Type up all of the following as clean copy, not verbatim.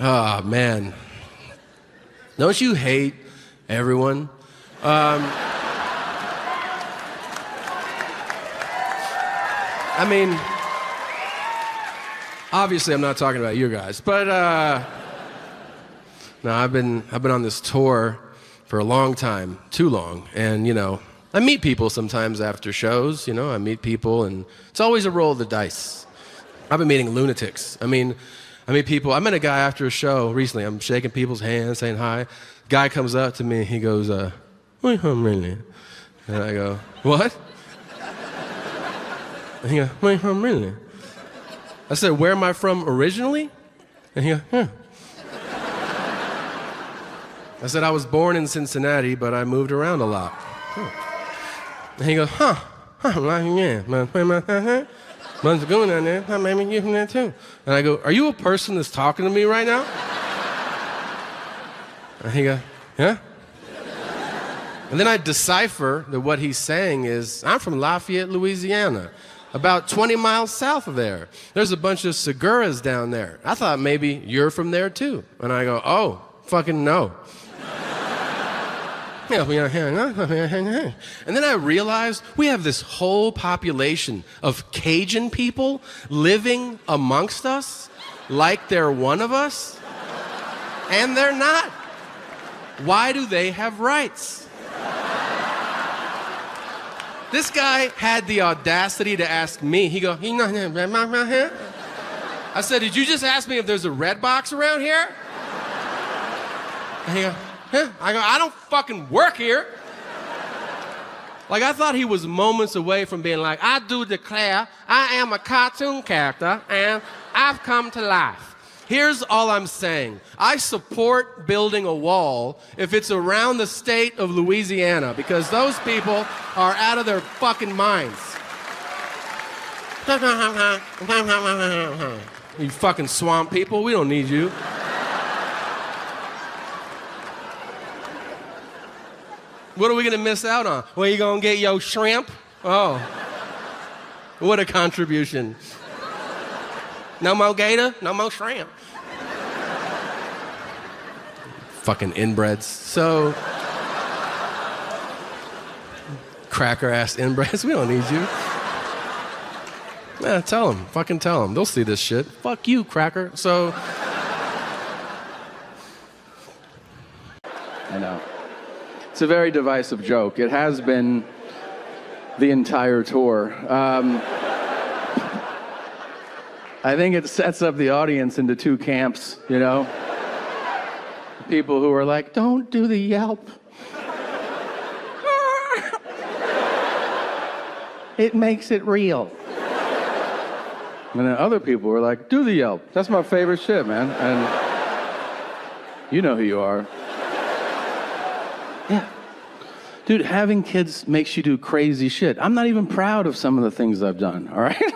Oh, man. Don't you hate everyone? I mean, obviously I'm not talking about you guys, but no, I've been on this tour for a long time, too long, and I meet people sometimes after shows, I meet people, and it's always a roll of the dice. I've been meeting lunatics. I meet people. I met a guy after a show recently. I'm shaking people's hands, saying hi. Guy comes up to me, he goes, "Where you from, really?" And I go, "What?" And he goes, "Where you from, really?" I said, "Where am I from originally?" And he goes, "Yeah." I said, "I was born in Cincinnati, but I moved around a lot." And he goes, "Huh, yeah, man's going down there, maybe you from there too." And I go, "Are you a person that's talking to me right now?" And he goes, "Yeah." And then I decipher that what he's saying is, "I'm from Lafayette, Louisiana, about 20 miles south of there. There's a bunch of Seguras down there. I thought maybe you're from there too." And I go, "Oh, fucking no." And then I realized we have this whole population of Cajun people living amongst us like they're one of us, and they're not. Why do they have rights? This guy had the audacity to ask me. He goes, I said, "Did you just ask me if there's a red box around here?" And he goes, "Yeah." I go, "I don't fucking work here." Like, I thought he was moments away from being like, "I do declare I am a cartoon character and I've come to life. Here's all I'm saying. I support building a wall if it's around the state of Louisiana, because those people are out of their fucking minds." You fucking swamp people, we don't need you. What are we gonna miss out on? Where you gonna get your shrimp? Oh, what a contribution. No more gator, no more shrimp. Fucking inbreds. So, cracker-ass inbreds, we don't need you. Yeah, tell them. Fucking tell them. They'll see this shit. Fuck you, cracker. So, I know. It's a very divisive joke. It has been the entire tour. I think it sets up the audience into two camps, People who are like, "Don't do the yelp. It makes it real." And then other people were like, "Do the yelp. That's my favorite shit, man." And you know who you are. Yeah. Dude, having kids makes you do crazy shit. I'm not even proud of some of the things I've done, all right?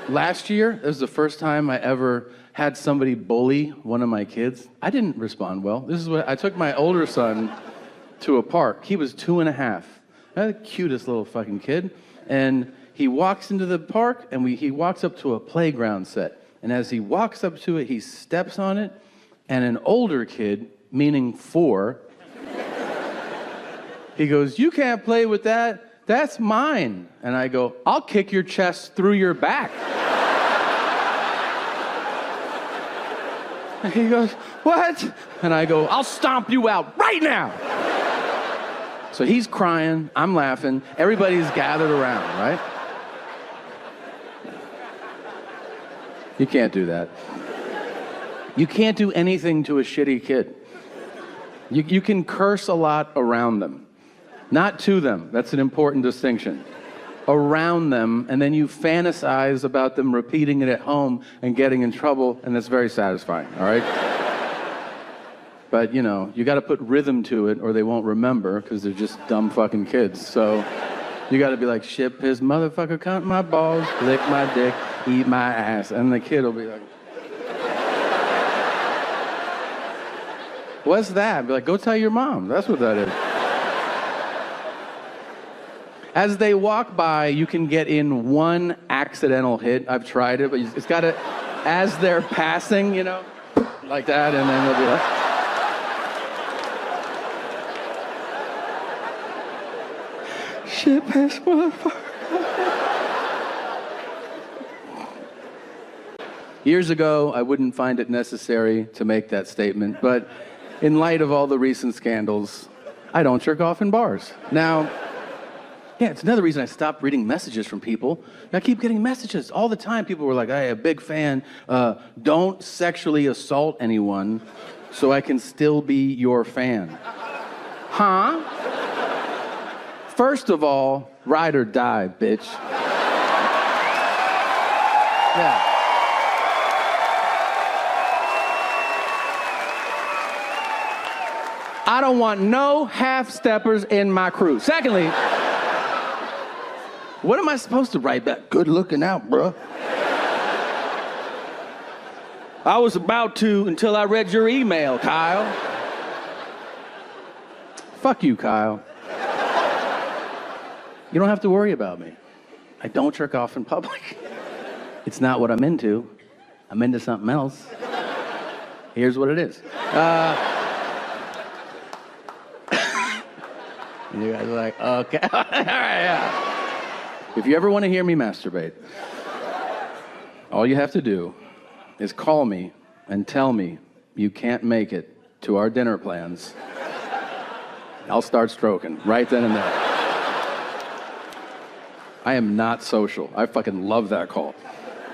Last year, it was the first time I ever had somebody bully one of my kids. I didn't respond well. This is what I took my older son to a park. He was 2.5. The cutest little fucking kid. And he walks into the park, and he walks up to a playground set. And as he walks up to it, he steps on it, and an older kid, meaning 4, he goes, "You can't play with that. That's mine." And I go, "I'll kick your chest through your back." And he goes, "What?" And I go, "I'll stomp you out right now." So he's crying, I'm laughing, everybody's gathered around, right? You can't do that. You can't do anything to a shitty kid. You can curse a lot around them. Not to them, that's an important distinction. Around them, and then you fantasize about them repeating it at home and getting in trouble, and that's very satisfying, all right? But, you gotta put rhythm to it or they won't remember, because they're just dumb fucking kids. So you gotta be like, "Ship his motherfucker, count my balls, lick my dick, eat my ass." And the kid will be like, "What's that?" I'd be like, "Go tell your mom." That's what that is. As they walk by, you can get in one accidental hit. I've tried it, but it's got to, as they're passing, like that, and then they'll be like, shit, piss, motherfucker. Years ago, I wouldn't find it necessary to make that statement, but in light of all the recent scandals, I don't jerk off in bars. Now, yeah, it's another reason I stopped reading messages from people. I keep getting messages all the time. People were like, hey, a big fan. Don't sexually assault anyone so I can still be your fan. Huh? First of all, ride or die, bitch. Yeah. I don't want no half-steppers in my crew. Secondly, what am I supposed to write back? Good looking out, bruh. I was about to until I read your email, Kyle. Fuck you, Kyle. You don't have to worry about me. I don't jerk off in public. It's not what I'm into. I'm into something else. Here's what it is. You guys are like, okay. All right, yeah. If you ever want to hear me masturbate, all you have to do is call me and tell me you can't make it to our dinner plans. I'll start stroking right then and there. I am not social. I fucking love that call.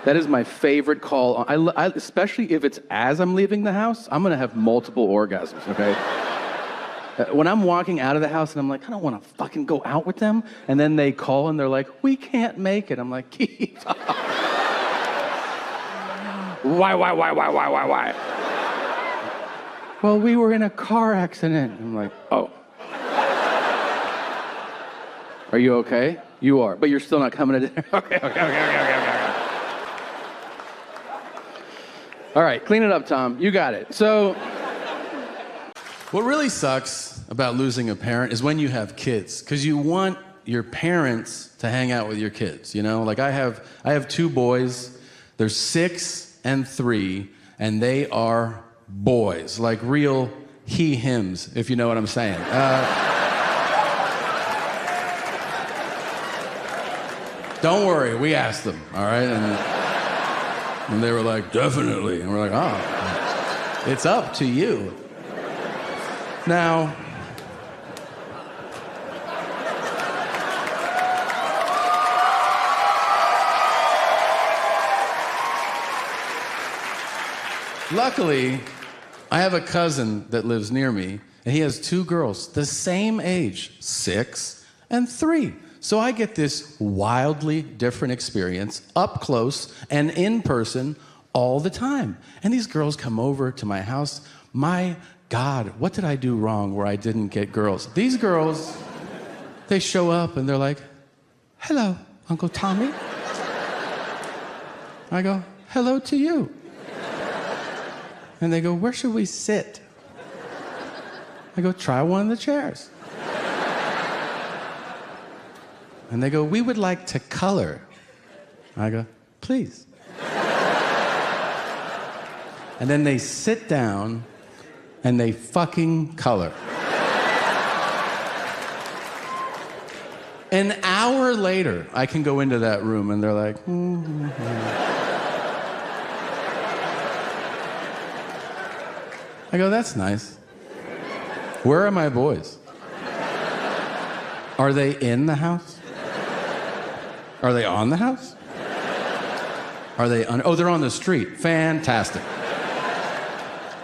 That is my favorite call. I especially if it's as I'm leaving the house, I'm going to have multiple orgasms, okay? When I'm walking out of the house and I'm like, I don't want to fucking go out with them. And then they call and they're like, we can't make it. I'm like, keep up. Why? Well, we were in a car accident. I'm like, oh. Are you okay? You are, but you're still not coming to dinner. Okay. All right, clean it up, Tom. You got it. So, what really sucks about losing a parent is when you have kids, because you want your parents to hang out with your kids, you know? Like I have two boys, they're 6 and 3, and they are boys, like real he-hims, if you know what I'm saying. Don't worry, we asked them, all right? And they were like, definitely. And we're like, oh, it's up to you. Now, luckily, I have a cousin that lives near me, and he has 2 girls, the same age, 6 and 3. So I get this wildly different experience up close and in person all the time. And these girls come over to my house. My God, what did I do wrong where I didn't get girls? These girls, they show up and they're like, hello, Uncle Tommy. I go, hello to you. And they go, where should we sit? I go, try one of the chairs. And they go, we would like to color. I go, please. And then they sit down and they fucking color. An hour later, I can go into that room and they're like, I go, that's nice. Where are my boys? Are they in the house? Are they on the house? Are they on? Oh, they're on the street. Fantastic.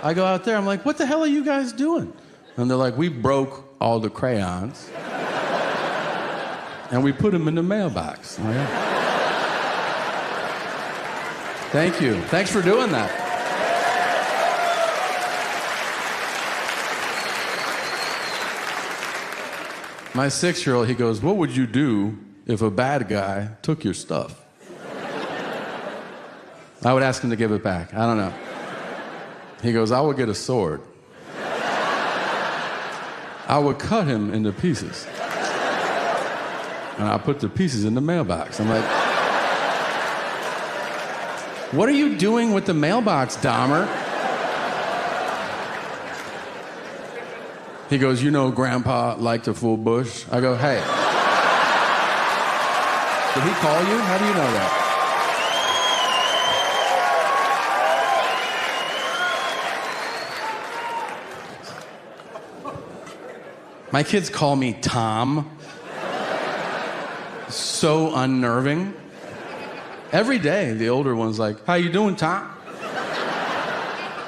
I go out there, I'm like, what the hell are you guys doing? And they're like, we broke all the crayons and we put them in the mailbox. Oh, yeah. Thank you. Thanks for doing that. My 6-year-old, he goes, what would you do if a bad guy took your stuff? I would ask him to give it back. I don't know. He goes, I would get a sword. I would cut him into pieces. And I put the pieces in the mailbox. I'm like, what are you doing with the mailbox, Dahmer? He goes, you know Grandpa liked a full bush? I go, hey. Did he call you? How do you know that? My kids call me Tom. So unnerving. Every day, the older one's like, how you doing, Tom?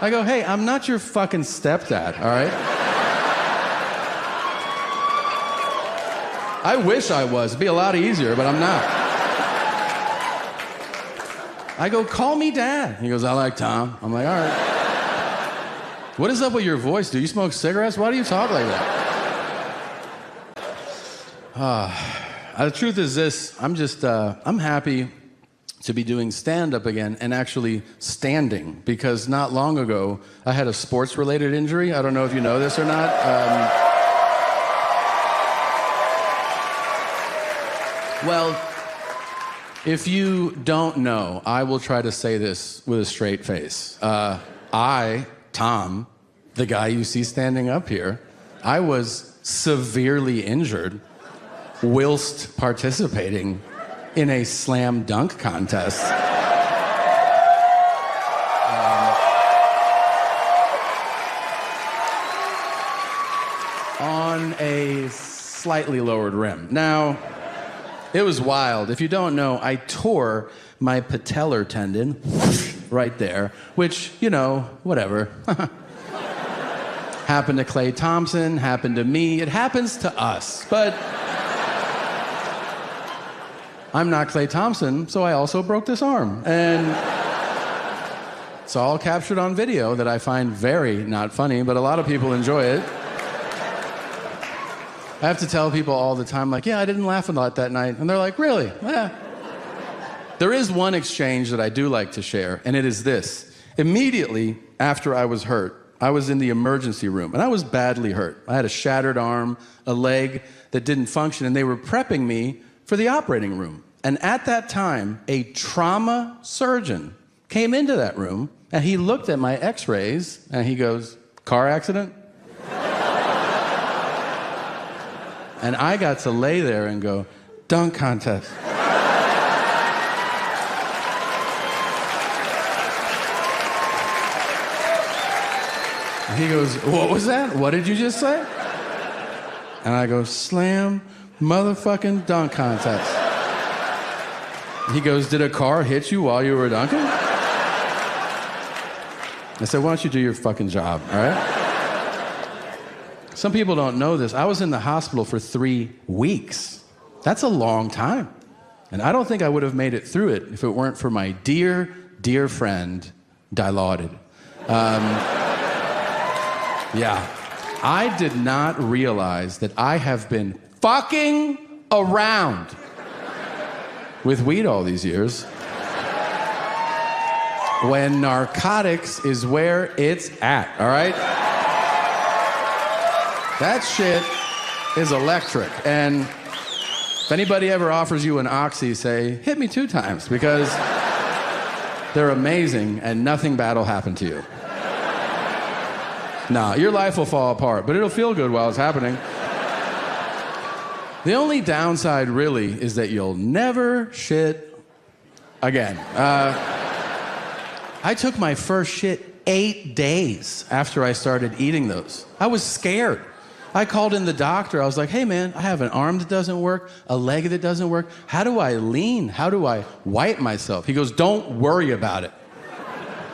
I go, hey, I'm not your fucking stepdad, all right? I wish I was. It'd be a lot easier, but I'm not. I go, call me Dad. He goes, I like Tom. I'm like, all right. What is up with your voice? Do you smoke cigarettes? Why do you talk like that? The truth is this, I'm happy to be doing stand-up again and actually standing, because not long ago, I had a sports-related injury. I don't know if you know this or not. Well, if you don't know, I will try to say this with a straight face. I, Tom, the guy you see standing up here, I was severely injured whilst participating in a slam dunk contest. On a slightly lowered rim. Now, it was wild. If you don't know, I tore my patellar tendon right there, which, you know, whatever. Happened to Klay Thompson, happened to me, it happens to us, but I'm not Klay Thompson, so I also broke this arm. And it's all captured on video that I find very not funny, but a lot of people enjoy it. I have to tell people all the time, like, yeah, I didn't laugh a lot that night. And they're like, really? Yeah. There is one exchange that I do like to share, and it is this. Immediately after I was hurt, I was in the emergency room, and I was badly hurt. I had a shattered arm, a leg that didn't function, and they were prepping me for the operating room. And at that time, a trauma surgeon came into that room, and he looked at my x-rays, and he goes, car accident? And I got to lay there and go, dunk contest. And he goes, what was that? What did you just say? And I go, slam motherfucking dunk contest. He goes, did a car hit you while you were dunking? I said, why don't you do your fucking job, all right? Some people don't know this. I was in the hospital for 3 weeks. That's a long time. And I don't think I would have made it through it if it weren't for my dear, dear friend, Dilaudid. Yeah. I did not realize that I have been fucking around with weed all these years when narcotics is where it's at, all right? That shit is electric. And if anybody ever offers you an oxy, say, hit me 2 times, because they're amazing and nothing bad will happen to you. Nah, your life will fall apart, but it'll feel good while it's happening. The only downside, really, is that you'll never shit again. I took my first shit 8 days after I started eating those. I was scared. I called in the doctor. I was like, hey, man, I have an arm that doesn't work, a leg that doesn't work. How do I lean? How do I wipe myself? He goes, don't worry about it.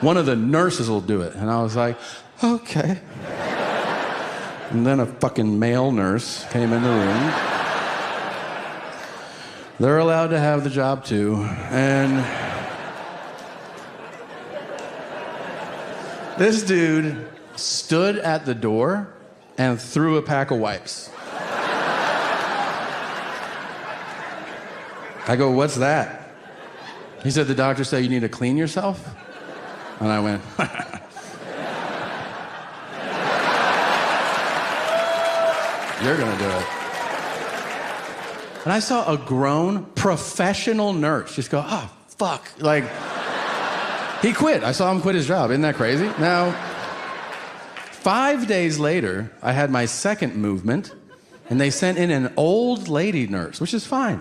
One of the nurses will do it. And I was like, okay. And then a fucking male nurse came in the room. They're allowed to have the job too. And this dude stood at the door and threw a pack of wipes. I go, what's that? He said, the doctor said you need to clean yourself. And I went, you're gonna do it. And I saw a grown professional nurse just go, oh, fuck. Like, he quit. I saw him quit his job. Isn't that crazy? Now, 5 days later, I had my second movement, and they sent in an old lady nurse, which is fine.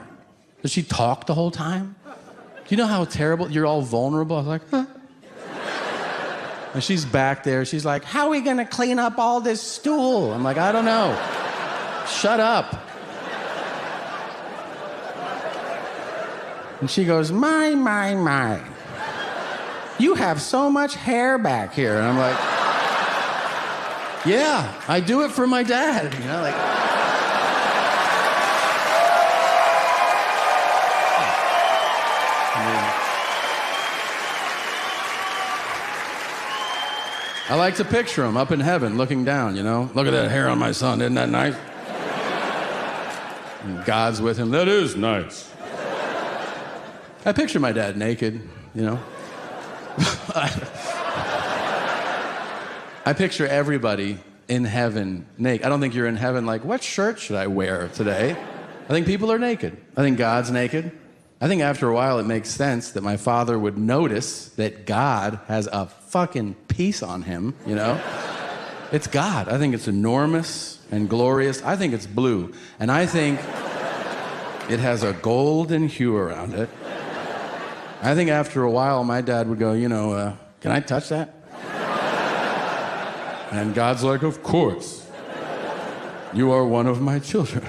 Does she talk the whole time? Do you know how terrible? You're all vulnerable. I was like, huh? And she's back there. She's like, how are we going to clean up all this stool? I'm like, I don't know. Shut up. And she goes, my. You have so much hair back here. And I'm like, yeah, I do it for my dad. You know, like. I like to picture him up in heaven looking down, you know? Look at that hair on my son, isn't that nice? And God's with him, that is nice. I picture my dad naked, you know? I picture everybody in heaven naked. I don't think you're in heaven like, what shirt should I wear today? I think people are naked. I think God's naked. I think after a while it makes sense that my father would notice that God has a fucking piece on him, you know? It's God. I think it's enormous and glorious. I think it's blue. And I think it has a golden hue around it. I think after a while my dad would go, can I touch that? And God's like, of course. You are one of my children.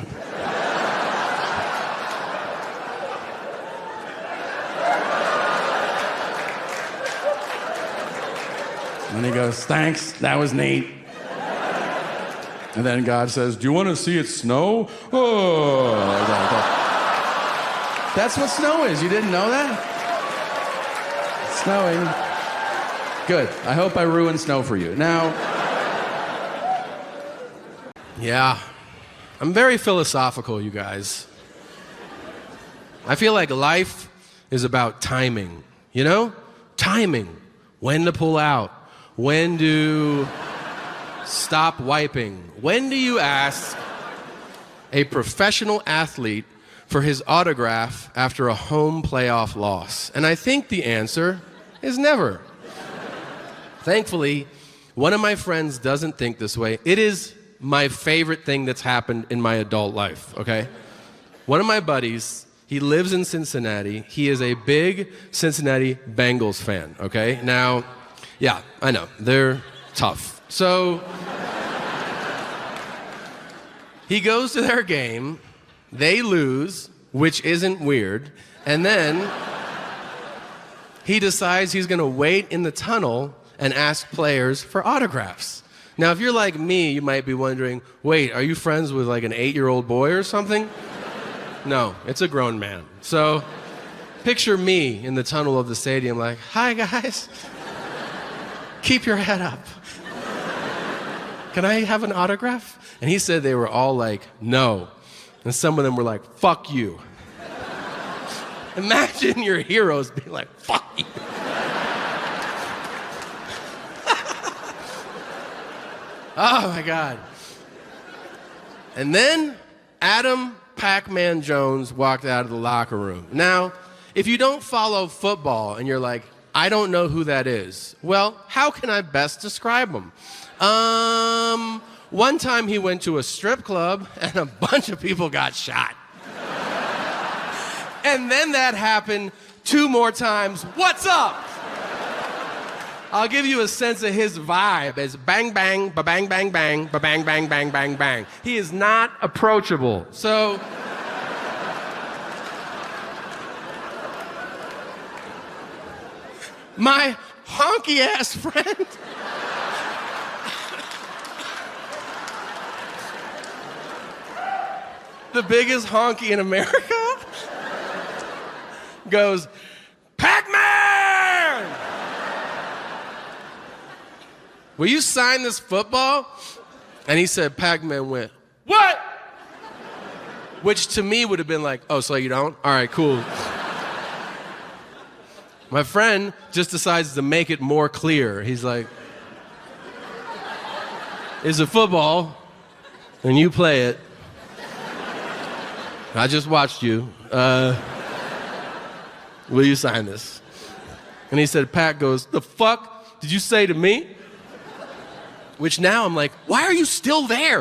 And he goes, thanks, that was neat. And then God says, do you want to see it snow? Oh. That's what snow is. You didn't know that? It's snowing. Good. I hope I ruined snow for you. Now. Yeah. I'm very philosophical, you guys. I feel like life is about timing, you know? Timing. When to pull out. When to stop wiping? When do you ask a professional athlete for his autograph after a home playoff loss? And I think the answer is never. Thankfully, one of my friends doesn't think this way. It is my favorite thing that's happened in my adult life, okay? One of my buddies, he lives in Cincinnati. He is a big Cincinnati Bengals fan, okay? Now, yeah, I know, they're tough. So he goes to their game, they lose, which isn't weird, and then he decides he's gonna wait in the tunnel and ask players for autographs. Now, if you're like me, you might be wondering, wait, are you friends with like an 8-year-old boy or something? No, it's a grown man. So picture me in the tunnel of the stadium like, hi guys. Keep your head up. Can I have an autograph? And he said they were all like, no. And some of them were like, fuck you. Imagine your heroes being like, fuck you. Oh my God. And then Adam Pac-Man Jones walked out of the locker room. Now, if you don't follow football and you're like, I don't know who that is. Well, how can I best describe him? One time he went to a strip club and a bunch of people got shot. And then that happened 2 more times. What's up? I'll give you a sense of his vibe as bang, bang, ba-bang, bang, bang, ba-bang, bang, bang, bang, bang. He is not approachable. So my honky-ass friend the biggest honky in America goes, Pac-Man! Will you sign this football? And he said, Pac-Man went, what? Which to me would have been like, oh, so you don't? All right, cool. My friend just decides to make it more clear. He's like, it's a football, and you play it. I just watched you. Will you sign this? And he said, Pat goes, the fuck did you say to me? which now I'm like, why are you still there?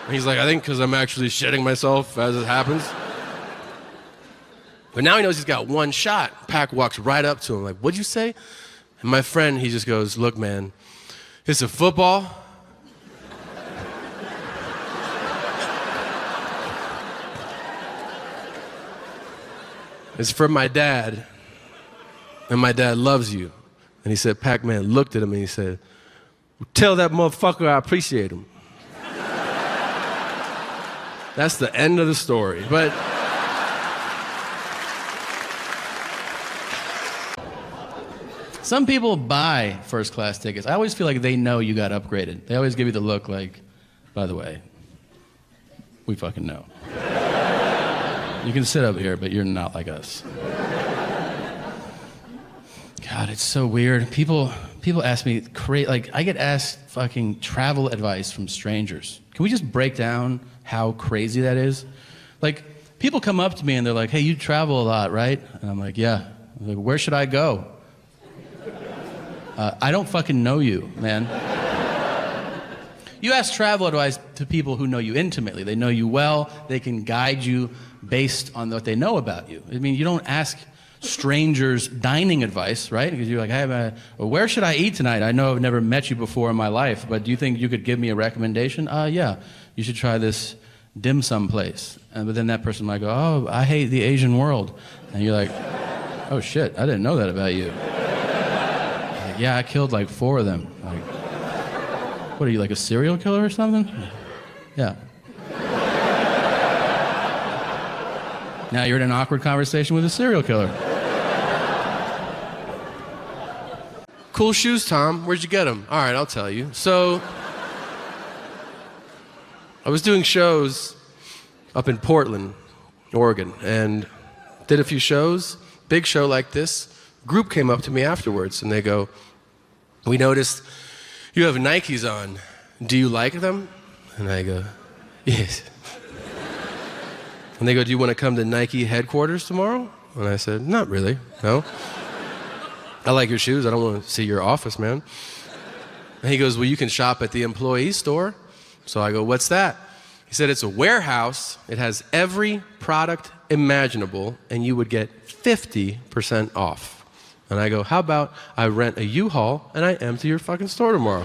And he's like, I think because I'm actually shitting myself as it happens. But now he knows he's got one shot. Pac walks right up to him like, what'd you say? And my friend, he just goes, look, man, it's a football. It's from my dad, and my dad loves you. And he said, Pac-Man looked at him and he said, tell that motherfucker I appreciate him. That's the end of the story. But some people buy first class tickets. I always feel like they know you got upgraded. They always give you the look like, by the way, we fucking know. You can sit up here, but you're not like us. God, it's so weird. People ask me, like, I get asked fucking travel advice from strangers. Can we just break down how crazy that is? Like, people come up to me and they're like, hey, you travel a lot, right? And I'm like, yeah. I'm like, where should I go? I don't fucking know you, man. You ask travel advice to people who know you intimately. They know you well. They can guide you based on what they know about you. I mean, you don't ask strangers dining advice, right? Because you're like, hey, well, where should I eat tonight? I know I've never met you before in my life, but do you think you could give me a recommendation? Yeah, you should try this dim sum place. But then that person might go, oh, I hate the Asian world. And you're like, oh shit, I didn't know that about you. Like, yeah, I killed like 4 of them. Like, what are you, like a serial killer or something? Yeah. Now you're in an awkward conversation with a serial killer. cool shoes, Tom. Where'd you get them? All right, I'll tell you. So I was doing shows up in Portland, Oregon, and did a few shows, big show like this. Group came up to me afterwards, and they go, we noticed you have Nikes on. Do you like them? And I go, yes. And they go, do you want to come to Nike headquarters tomorrow? And I said, not really, no. I like your shoes. I don't want to see your office, man. And he goes, well, you can shop at the employee store. So I go, what's that? He said, it's a warehouse. It has every product imaginable, and you would get 50% off. And I go, how about I rent a U-Haul and I empty your fucking store tomorrow?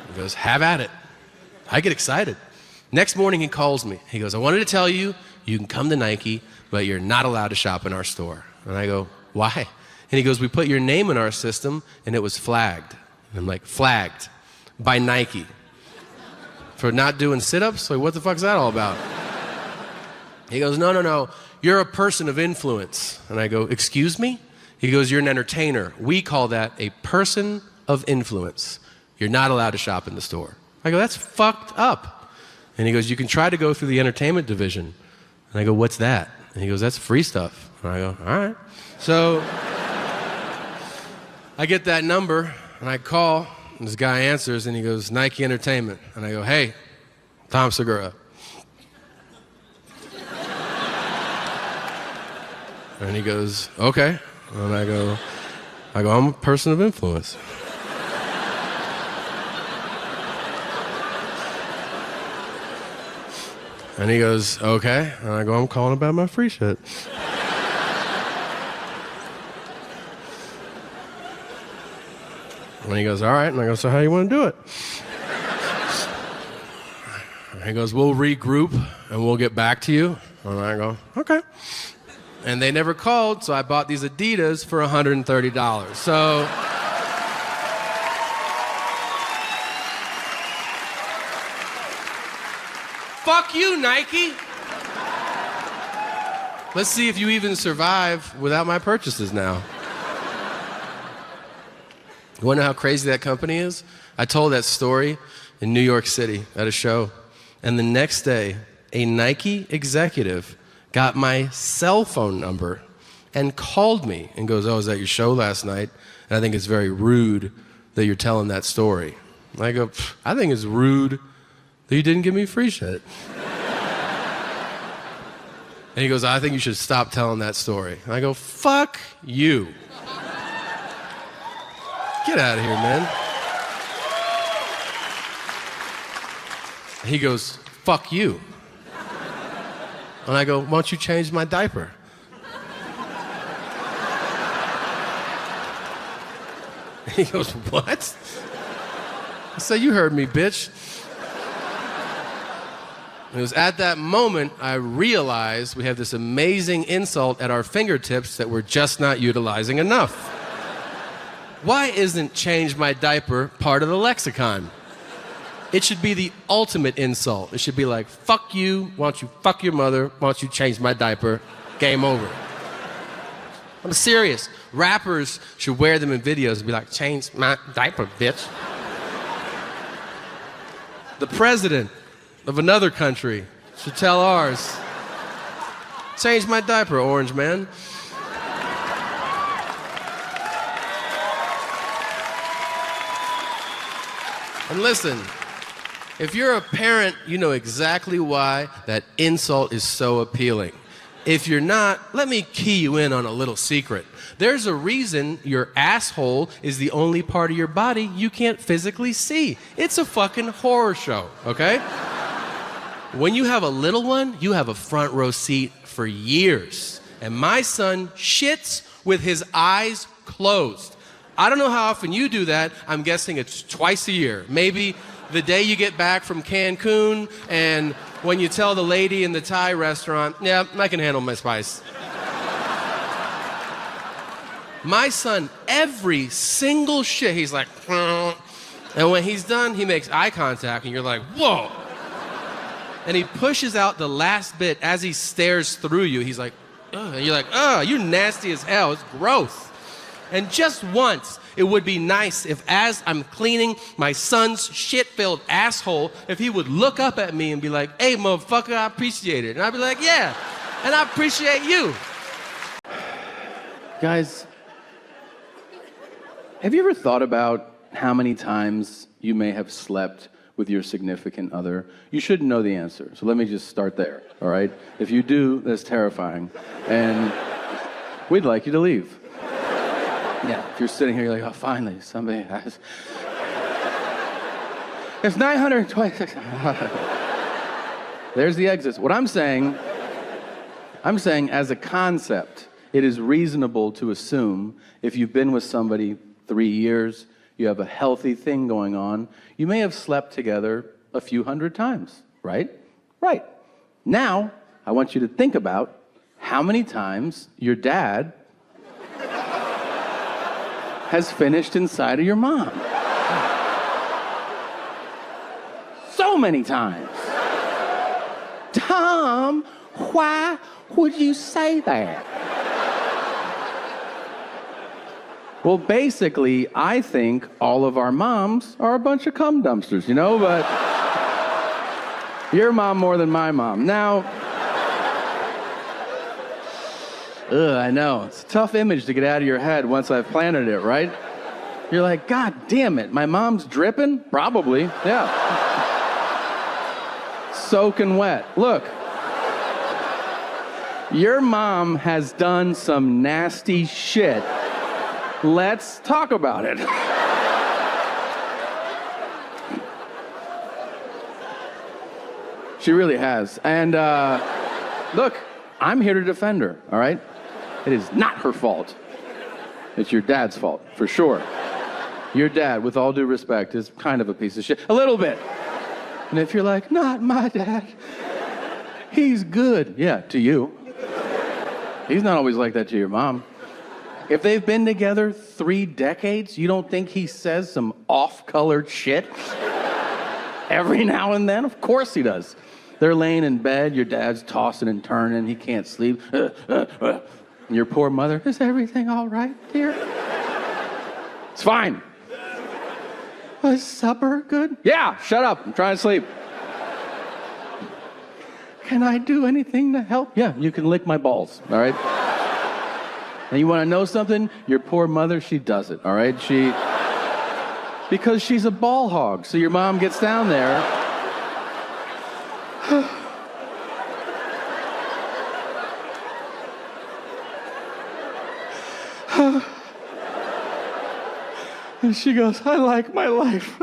He goes, have at it. I get excited. Next morning he calls me. He goes, I wanted to tell you, you can come to Nike, but you're not allowed to shop in our store. And I go, why? And he goes, we put your name in our system and it was flagged. And I'm like, flagged by Nike for not doing sit-ups? Like, what the fuck's that all about? He goes, no, you're a person of influence. And I go, excuse me? He goes, you're an entertainer. We call that a person of influence. You're not allowed to shop in the store. I go, that's fucked up. And he goes, you can try to go through the entertainment division. And I go, what's that? And he goes, that's free stuff. And I go, all right. So I get that number and I call, and this guy answers and he goes, Nike Entertainment. And I go, hey, Tom Segura. And he goes, okay. And I go, I'm a person of influence. And he goes, okay. And I go, I'm calling about my free shit. And he goes, all right. And I go, so how you want to do it? And he goes, we'll regroup and we'll get back to you. And I go, okay. And they never called, so I bought these Adidas for $130. So fuck you, Nike. Let's see if you even survive without my purchases now. You want to know how crazy that company is? I told that story in New York City at a show. And the next day, a Nike executive got my cell phone number and called me and goes, oh, I was at your show last night, and I think it's very rude that you're telling that story. And I go, I think it's rude that you didn't give me free shit. And he goes, I think you should stop telling that story. And I go, fuck you. Get out of here, man. He goes, fuck you. And I go, why don't you change my diaper? He goes, what? I said, you heard me, bitch. It was at that moment I realized we have this amazing insult at our fingertips that we're just not utilizing enough. Why isn't change my diaper part of the lexicon? It should be the ultimate insult. It should be like, fuck you, why don't you fuck your mother, why don't you change my diaper, game over. I'm serious. Rappers should wear them in videos and be like, change my diaper, bitch. The president of another country should tell ours, change my diaper, orange man. And listen, if you're a parent, you know exactly why that insult is so appealing. If you're not, let me key you in on a little secret. There's a reason your asshole is the only part of your body you can't physically see. It's a fucking horror show, okay? When you have a little one, you have a front row seat for years. And my son shits with his eyes closed. I don't know how often you do that. I'm guessing it's twice a year. Maybe the day you get back from Cancun and when you tell the lady in the Thai restaurant, yeah, I can handle my spice. My son, every single shit, he's like, and when he's done, he makes eye contact and you're like, whoa. And he pushes out the last bit as he stares through you. He's like, ugh. And you're like, you're nasty as hell. It's gross. And just once, it would be nice if as I'm cleaning my son's shit-filled asshole, if he would look up at me and be like, hey, motherfucker, I appreciate it. And I'd be like, yeah, and I appreciate you. Guys, have you ever thought about how many times you may have slept with your significant other? You shouldn't know the answer, so let me just start there, all right? If you do, that's terrifying, and we'd like you to leave. Yeah, if you're sitting here, you're like, oh, finally, somebody has... It's 926. There's the exits. What I'm saying as a concept, it is reasonable to assume if you've been with somebody 3 years, you have a healthy thing going on, you may have slept together a few hundred times, right? Right. Now, I want you to think about how many times your dad has finished inside of your mom. So many times. Tom, why would you say that? Well, basically, I think all of our moms are a bunch of cum dumpsters, you know, but your mom more than my mom. Now, I know. It's a tough image to get out of your head once I've planted it, right? You're like, God damn it, my mom's dripping? Probably, yeah. Soaking wet. Look, your mom has done some nasty shit. Let's talk about it. She really has. And look, I'm here to defend her, all right? It is not her fault. It's your dad's fault, for sure. Your dad, with all due respect, is kind of a piece of shit. A little bit. And if you're like, not my dad, he's good. Yeah, to you. He's not always like that to your mom. If they've been together 3 decades, you don't think he says some off-colored shit every now and then? Of course he does. They're laying in bed, your dad's tossing and turning, he can't sleep. And your poor mother, is everything all right, dear? It's fine. Was supper good? Yeah, shut up, I'm trying to sleep. Can I do anything to help? Yeah, you can lick my balls, all right? And you want to know something? Your poor mother, she does it, all right? Because she's a ball hog, so your mom gets down there. And she goes, I like my life.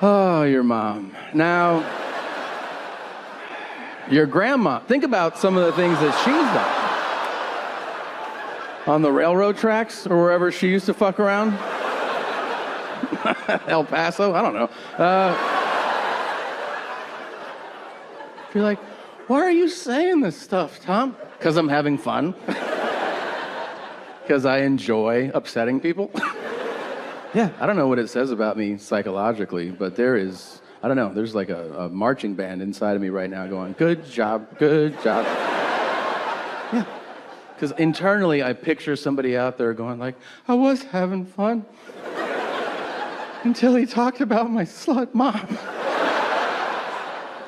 Oh, your mom. Now, your grandma. Think about some of the things that she's done. On the railroad tracks or wherever she used to fuck around. El Paso, I don't know. You're like, why are you saying this stuff, Tom? Because I'm having fun. Because I enjoy upsetting people. Yeah, I don't know what it says about me psychologically, but there is, I don't know, there's like a marching band inside of me right now going, good job, good job. Yeah, because internally I picture somebody out there going like, I was having fun until he talked about my slut mom.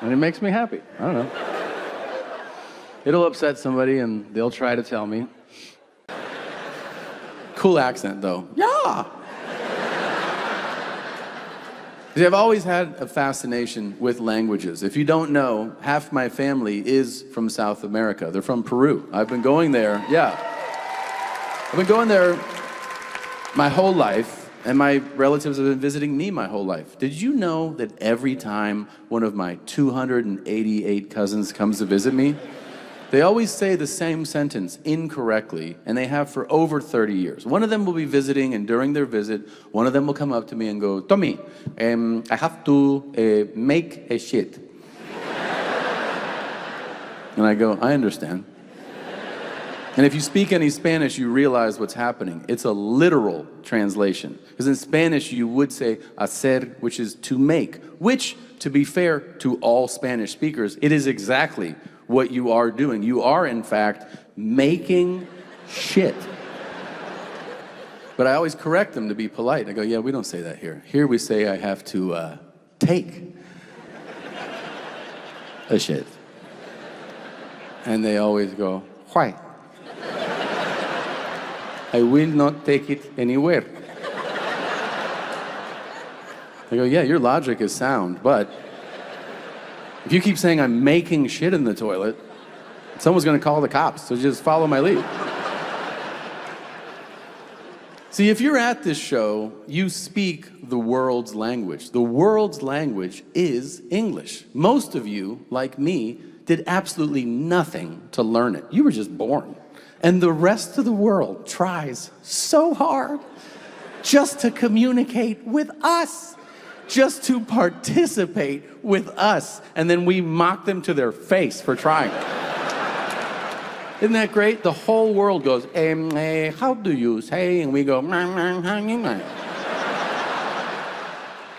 And it makes me happy, I don't know. It'll upset somebody and they'll try to tell me. Cool accent though. Yeah. See, I've always had a fascination with languages. If you don't know, half my family is from South America. They're from Peru. I've been going there, yeah. I've been going there my whole life, and my relatives have been visiting me my whole life. Did you know that every time one of my 288 cousins comes to visit me, they always say the same sentence incorrectly, and they have for over 30 years. One of them will be visiting, and during their visit, one of them will come up to me and go, Tommy, I have to make a shit. And I go, I understand. And if you speak any Spanish, you realize what's happening. It's a literal translation. Because in Spanish, you would say hacer, which is to make, which, to be fair to all Spanish speakers, it is exactly what you are doing. You are, in fact, making shit. But I always correct them to be polite. I go, yeah, we don't say that here. Here we say I have to take a shit. And they always go, why? I will not take it anywhere. I go, yeah, your logic is sound, but if you keep saying I'm making shit in the toilet, someone's gonna call the cops, so just follow my lead. See, if you're at this show, you speak the world's language. The world's language is English. Most of you, like me, did absolutely nothing to learn it. You were just born. And the rest of the world tries so hard just to communicate with us, just to participate with us, and then we mock them to their face for trying. Isn't that great? The whole world goes, how do you say? And we go,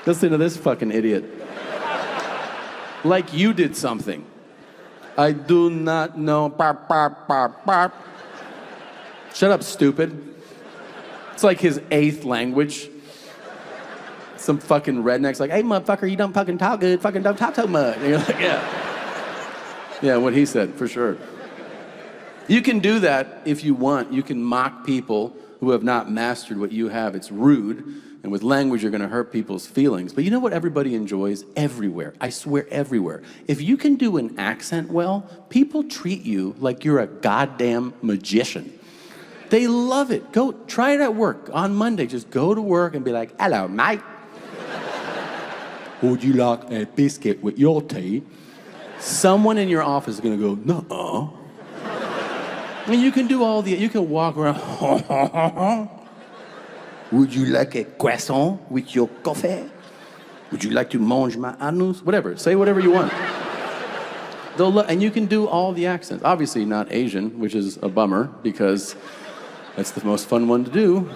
listen to this fucking idiot. Like you did something. I do not know. Shut up, stupid. It's like his 8th language. Some fucking redneck's like, hey, motherfucker, you don't fucking talk good, fucking don't talk so much. And you're like, yeah. Yeah, what he said, for sure. You can do that if you want. You can mock people who have not mastered what you have. It's rude, and with language, you're gonna hurt people's feelings. But you know what everybody enjoys? Everywhere. I swear, everywhere. If you can do an accent well, people treat you like you're a goddamn magician. They love it. Go, try it at work. On Monday, just go to work and be like, hello, mate. Would you like a biscuit with your tea? Someone in your office is gonna go, no. And you can do you can walk around. Would you like a croissant with your coffee? Would you like to mange my anus? Whatever, say whatever you want. And you can do all the accents. Obviously not Asian, which is a bummer because that's the most fun one to do.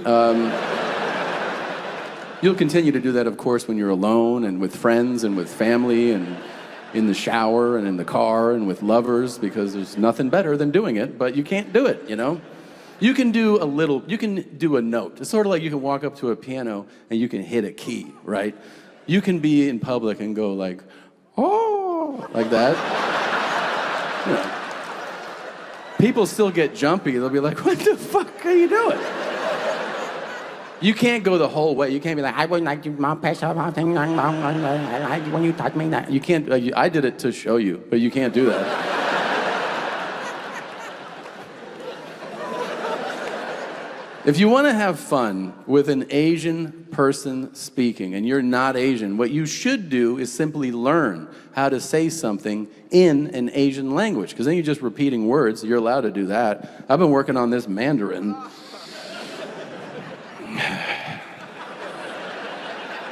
You'll continue to do that, of course, when you're alone and with friends and with family and in the shower and in the car and with lovers, because there's nothing better than doing it, but you can't do it, you know? You can do a note. It's sort of like you can walk up to a piano and you can hit a key, right? You can be in public and go like, oh, like that. You know. People still get jumpy. They'll be like, what the fuck are you doing? You can't go the whole way. You can't be like, I wouldn't like you, mom, pass up, I like when you touch me. You can't, I did it to show you, but you can't do that. If you want to have fun with an Asian person speaking and you're not Asian, what you should do is simply learn how to say something in an Asian language, because then you're just repeating words. You're allowed to do that. I've been working on this Mandarin.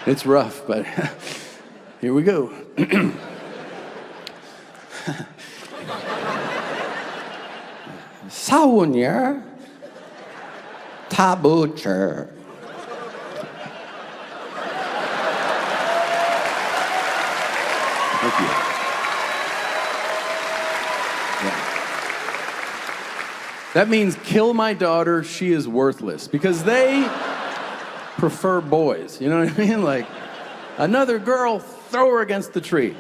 It's rough, but here we go. 사원이야 타부처 Thank you. Yeah. That means kill my daughter, she is worthless. Because they prefer boys. You know what I mean? Like, another girl, throw her against the tree.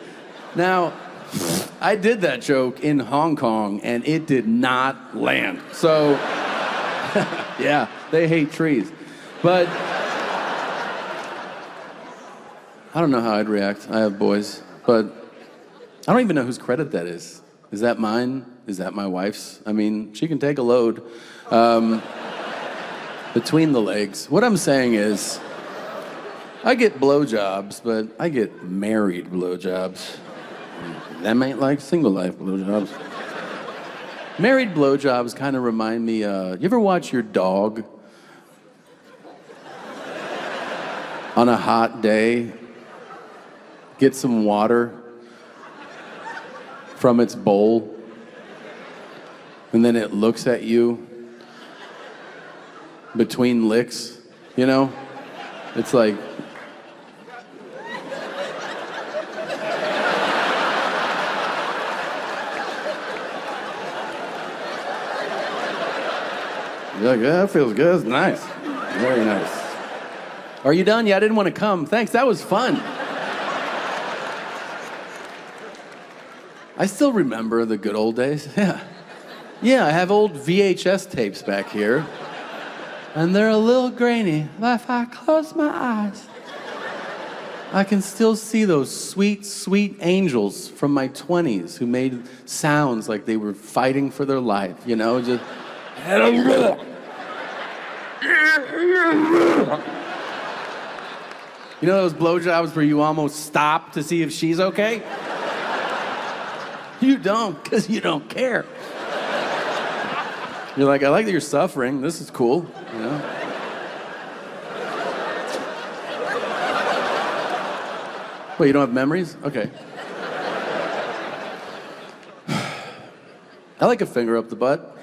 Now, I did that joke in Hong Kong, and it did not land. So, yeah, they hate trees. But I don't know how I'd react. I have boys. But I don't even know whose credit that is. Is that mine? Is that my wife's? I mean, she can take a load between the legs. What I'm saying is, I get blowjobs, but I get married blowjobs. Them ain't like single life blowjobs. Married blowjobs kind of remind me, you ever watch your dog on a hot day get some water from its bowl, and then it looks at you between licks, you know? It's like, you're like, yeah, that feels good, it's nice. Very nice. Are you done? Yeah, I didn't want to come. Thanks, that was fun. I still remember the good old days, yeah. Yeah, I have old VHS tapes back here. And they're a little grainy, but if I close my eyes, I can still see those sweet, sweet angels from my 20s who made sounds like they were fighting for their life, you know, just... You know those blowjobs where you almost stop to see if she's okay? You don't, because you don't care. You're like, I like that you're suffering. This is cool, you know? Wait, you don't have memories? Okay. I like a finger up the butt.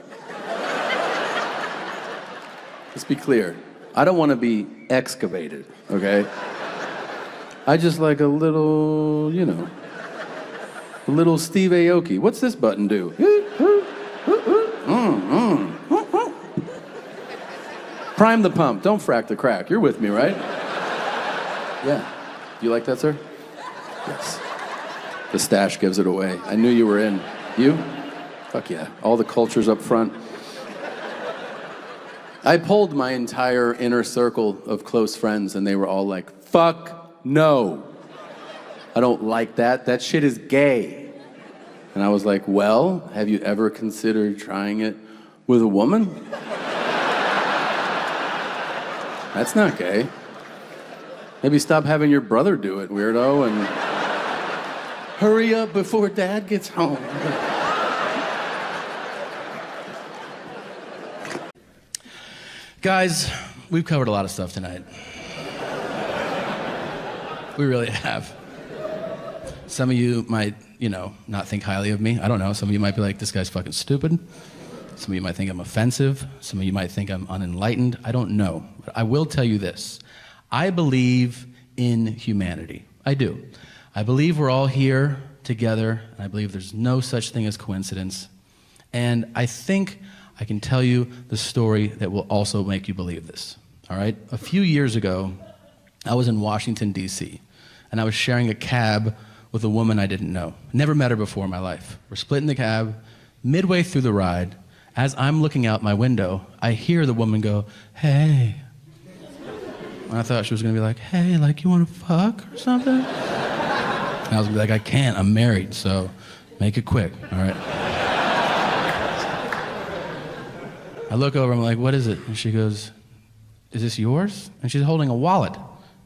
Let's be clear. I don't want to be excavated, okay? I just like a little, you know, a little Steve Aoki. What's this button do? Prime the pump. Don't frack the crack. You're with me, right? Yeah. Do you like that, sir? Yes. The stash gives it away. I knew you were in. You? Fuck yeah. All the cultures up front. I polled my entire inner circle of close friends, and they were all like, fuck no. I don't like that. That shit is gay. And I was like, well, have you ever considered trying it with a woman? That's not gay. Maybe stop having your brother do it, weirdo, and hurry up before dad gets home. Guys, we've covered a lot of stuff tonight. We really have. Some of you might, you know, not think highly of me. I don't know. Some of you might be like, this guy's fucking stupid. Some of you might think I'm offensive. Some of you might think I'm unenlightened. I don't know. But I will tell you this. I believe in humanity. I do. I believe we're all here together, and I believe there's no such thing as coincidence. And I think I can tell you the story that will also make you believe this. All right? A few years ago, I was in Washington, D.C., and I was sharing a cab with a woman I didn't know. Never met her before in my life. We're splitting the cab. Midway through the ride, as I'm looking out my window, I hear the woman go, hey. And I thought she was gonna be like, hey, like you wanna fuck or something? And I was gonna be like, I can't, I'm married, so make it quick, all right? I look over, I'm like, what is it? And she goes, is this yours? And she's holding a wallet.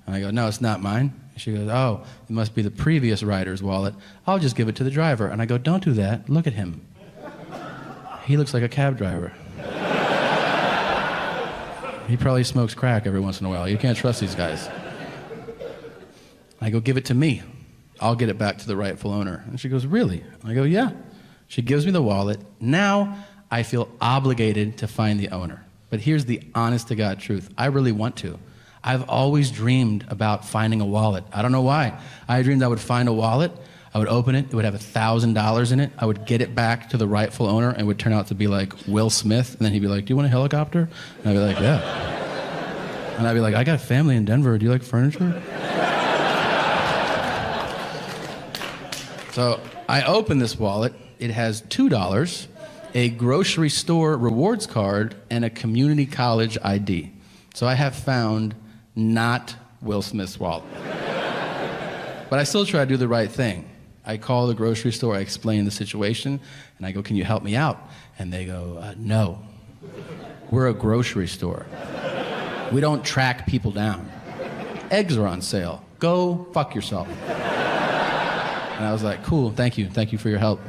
And I go, no, it's not mine. And she goes, oh, it must be the previous rider's wallet. I'll just give it to the driver. And I go, don't do that. Look at him. He looks like a cab driver. He probably smokes crack every once in a while. You can't trust these guys. I go, give it to me. I'll get it back to the rightful owner. And she goes, really? I go, yeah. She gives me the wallet. Now I feel obligated to find the owner. But here's the honest to God truth. I really want to. I've always dreamed about finding a wallet. I don't know why. I dreamed I would find a wallet. I would open it. It would have $1,000 in it. I would get it back to the rightful owner, and it would turn out to be like Will Smith. And then he'd be like, do you want a helicopter? And I'd be like, yeah. And I'd be like, I got a family in Denver. Do you like furniture? So I open this wallet. It has $2, a grocery store rewards card, and a community college ID. So I have found not Will Smith's wallet. But I still try to do the right thing. I call the grocery store, I explain the situation, and I go, can you help me out? And they go, no. We're a grocery store. We don't track people down. Eggs are on sale. Go fuck yourself. And I was like, cool, thank you for your help.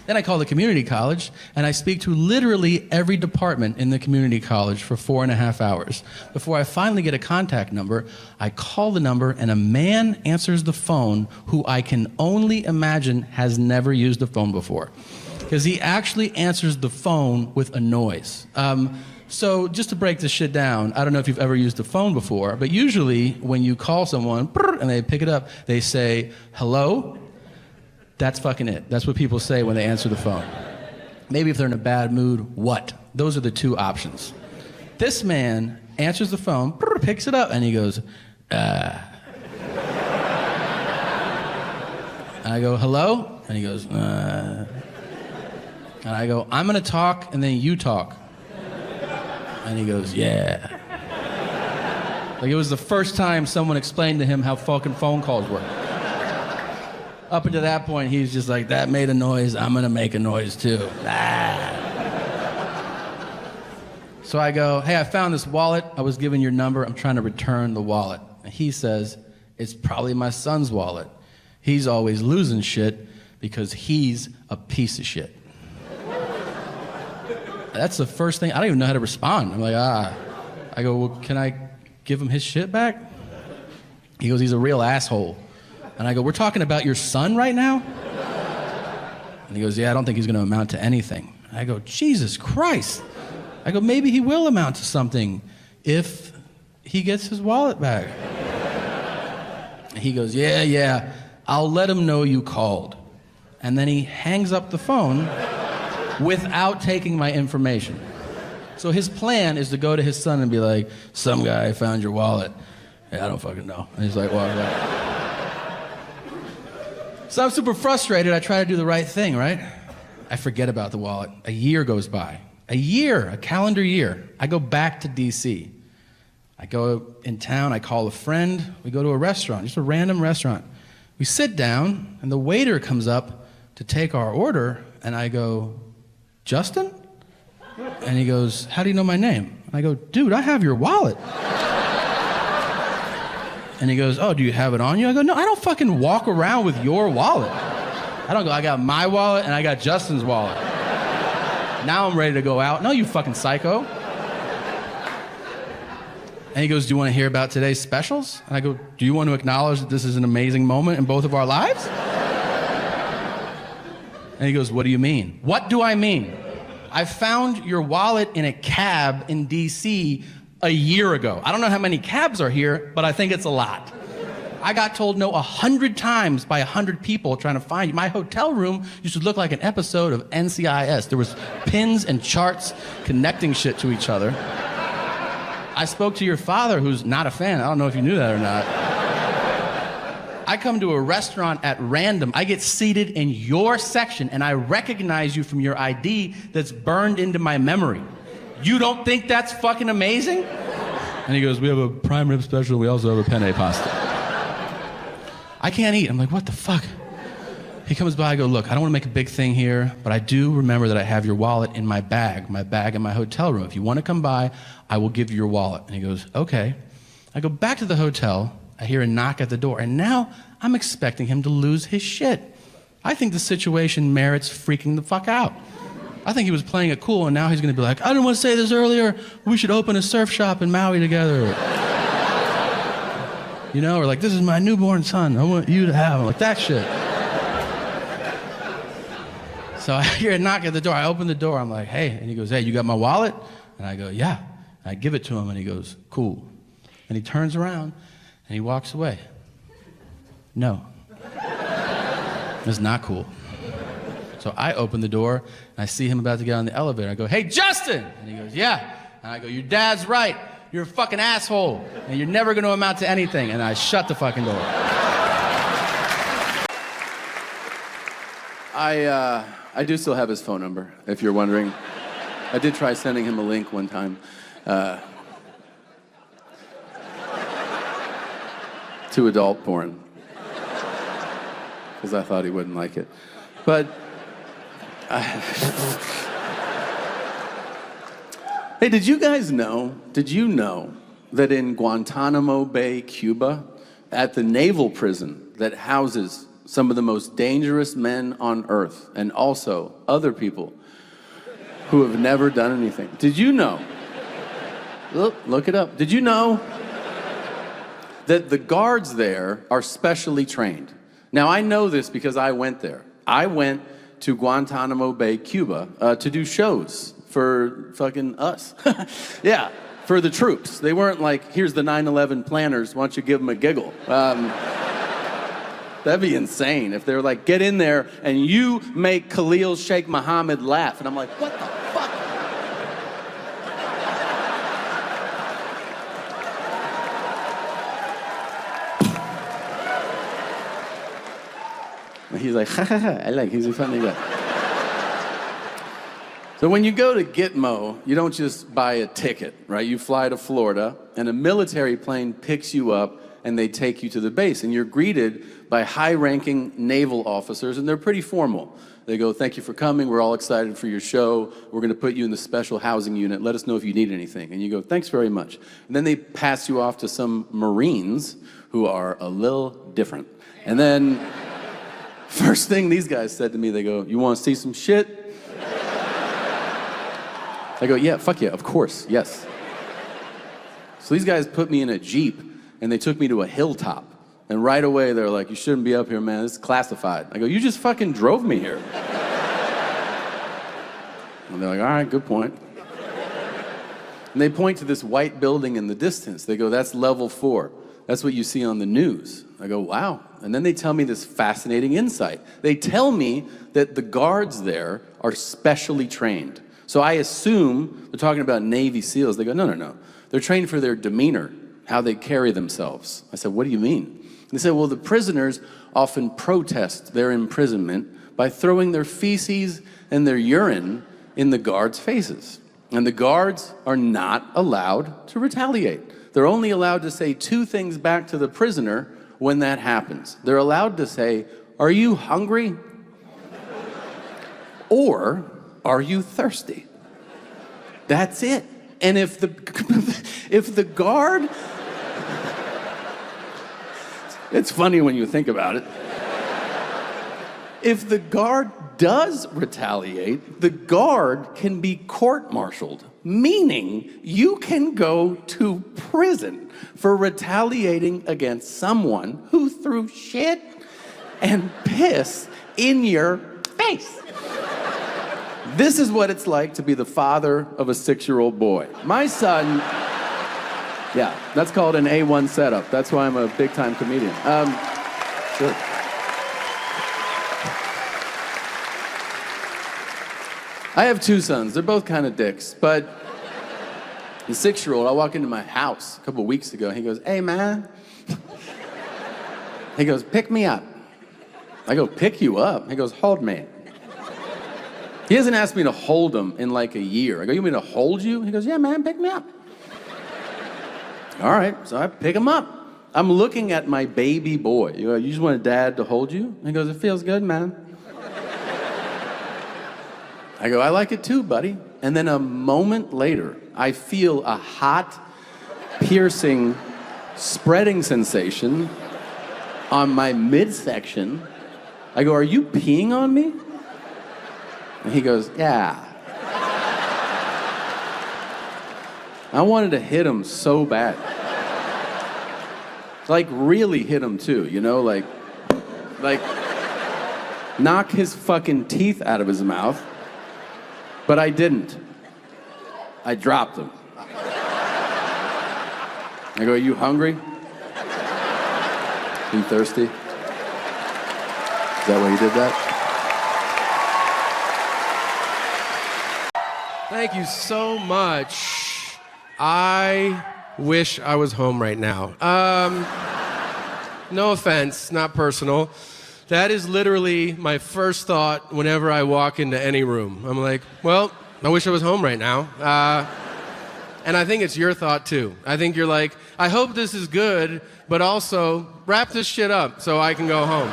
Then I call the community college, and I speak to literally every department in the community college for 4.5 hours. Before I finally get a contact number, I call the number, and a man answers the phone who I can only imagine has never used a phone before. Because he actually answers the phone with a noise. So just to break this shit down, I don't know if you've ever used a phone before, but usually when you call someone and they pick it up, they say, hello? That's fucking it. That's what people say when they answer the phone. Maybe if they're in a bad mood, what? Those are the two options. This man answers the phone, picks it up, and he goes, And I go, hello? And he goes, And I go, I'm gonna talk, and then you talk. And he goes, yeah. Like it was the first time someone explained to him how fucking phone calls work. Up until that point, he's just like, that made a noise, I'm gonna make a noise too. So I go, hey, I found this wallet. I was given your number. I'm trying to return the wallet. And he says, it's probably my son's wallet. He's always losing shit because he's a piece of shit. That's the first thing. I don't even know how to respond. I'm like, I go, well, can I give him his shit back? He goes, he's a real asshole. And I go, we're talking about your son right now? And he goes, yeah, I don't think he's going to amount to anything. I go, Jesus Christ. I go, maybe he will amount to something if he gets his wallet back. And he goes, yeah, I'll let him know you called. And then he hangs up the phone without taking my information. So his plan is to go to his son and be like, some guy found your wallet. Yeah, I don't fucking know. And he's like, well, so I'm super frustrated. I try to do the right thing, right? I forget about the wallet. A year goes by. A calendar year. I go back to DC. I go in town, I call a friend. We go to a restaurant, just a random restaurant. We sit down, and the waiter comes up to take our order, and I go, Justin? And he goes, how do you know my name? And I go, dude, I have your wallet. And he goes, oh, do you have it on you? I go, no, I don't fucking walk around with your wallet. I don't go, I got my wallet and I got Justin's wallet. Now I'm ready to go out. No, you fucking psycho. And he goes, do you want to hear about today's specials? And I go, do you want to acknowledge that this is an amazing moment in both of our lives? And he goes, what do you mean? What do I mean? I found your wallet in a cab in DC a year ago. I don't know how many cabs are here, but I think it's a lot. I got told no 100 times by 100 people trying to find you. My hotel room used to look like an episode of NCIS. There was pins and charts connecting shit to each other. I spoke to your father, who's not a fan. I don't know if you knew that or not. I come to a restaurant at random. I get seated in your section, and I recognize you from your ID that's burned into my memory. You don't think that's fucking amazing? And he goes, we have a prime rib special. We also have a penne pasta. I can't eat. I'm like, what the fuck? He comes by, I go, look, I don't want to make a big thing here, but I do remember that I have your wallet in my bag in my hotel room. If you want to come by, I will give you your wallet. And he goes, okay. I go back to the hotel, I hear a knock at the door, and now I'm expecting him to lose his shit. I think the situation merits freaking the fuck out. I think he was playing it cool, and now he's gonna be like, I didn't want to say this earlier, we should open a surf shop in Maui together. You know, or like, this is my newborn son, I want you to have him, like that shit. So I hear a knock at the door. I open the door. I'm like, hey. And he goes, hey, you got my wallet? And I go, yeah. And I give it to him, and he goes, cool. And he turns around, and he walks away. No. It's not cool. So I open the door, and I see him about to get on the elevator. I go, hey, Justin! And he goes, yeah. And I go, your dad's right. You're a fucking asshole, and you're never going to amount to anything. And I shut the fucking door. I do still have his phone number, if you're wondering. I did try sending him a link one time to adult porn, because I thought he wouldn't like it. But hey, did you know that in Guantanamo Bay, Cuba, at the naval prison that houses some of the most dangerous men on earth, and also other people who have never done anything. Did you know? Look it up. Did you know that the guards there are specially trained? Now, I know this because I went there. I went to Guantanamo Bay, Cuba, to do shows for fucking us. Yeah, for the troops. They weren't like, here's the 9/11 planners, why don't you give them a giggle? That'd be insane if they were like, get in there and you make Khalil Sheikh Mohammed laugh. And I'm like, what the fuck? And he's like, ha ha ha, he's a funny guy. So when you go to Gitmo, you don't just buy a ticket, right? You fly to Florida and a military plane picks you up and they take you to the base, and you're greeted by high-ranking naval officers, and they're pretty formal. They go, thank you for coming, we're all excited for your show, we're gonna put you in the special housing unit, let us know if you need anything. And you go, thanks very much. And then they pass you off to some Marines who are a little different. And then, first thing these guys said to me, they go, you wanna see some shit? I go, yeah, fuck yeah, of course, yes. So these guys put me in a Jeep, and they took me to a hilltop. And right away, they're like, you shouldn't be up here, man. This is classified. I go, you just fucking drove me here. And they're like, all right, good point. And they point to this white building in the distance. They go, that's level 4. That's what you see on the news. I go, wow. And then they tell me this fascinating insight. They tell me that the guards there are specially trained. So I assume they're talking about Navy SEALs. They go, no. They're trained for their demeanor, how they carry themselves. I said, what do you mean? They said, well, the prisoners often protest their imprisonment by throwing their feces and their urine in the guards' faces. And the guards are not allowed to retaliate. They're only allowed to say 2 things back to the prisoner when that happens. They're allowed to say, are you hungry? Or, are you thirsty? That's it. And if the guard... It's funny when you think about it. If the guard does retaliate, the guard can be court-martialed, meaning you can go to prison for retaliating against someone who threw shit and piss in your face. This is what it's like to be the father of a 6-year-old boy. My son... Yeah, that's called an A1 setup. That's why I'm a big-time comedian. Sure. I have 2 sons. They're both kind of dicks, but the 6-year-old, I walked into my house a couple weeks ago, and he goes, hey, man. He goes, pick me up. I go, pick you up? He goes, hold me. He hasn't asked me to hold him in like a year. I go, you want me to hold you? He goes, yeah, man, pick me up. All right, so I pick him up. I'm looking at my baby boy. You just want dad to hold you? He goes, it feels good, man. I go, I like it too, buddy. And then a moment later, I feel a hot, piercing, spreading sensation on my midsection. I go, are you peeing on me? And he goes, yeah. I wanted to hit him so bad. Like really hit him too, you know, like knock his fucking teeth out of his mouth. But I didn't. I dropped him. I go, are you hungry? You thirsty? Is that why you did that? Thank you so much. I wish I was home right now. No offense, not personal. That is literally my first thought whenever I walk into any room. I'm like, well, I wish I was home right now. And I think it's your thought too. I think you're like, I hope this is good, but also wrap this shit up so I can go home.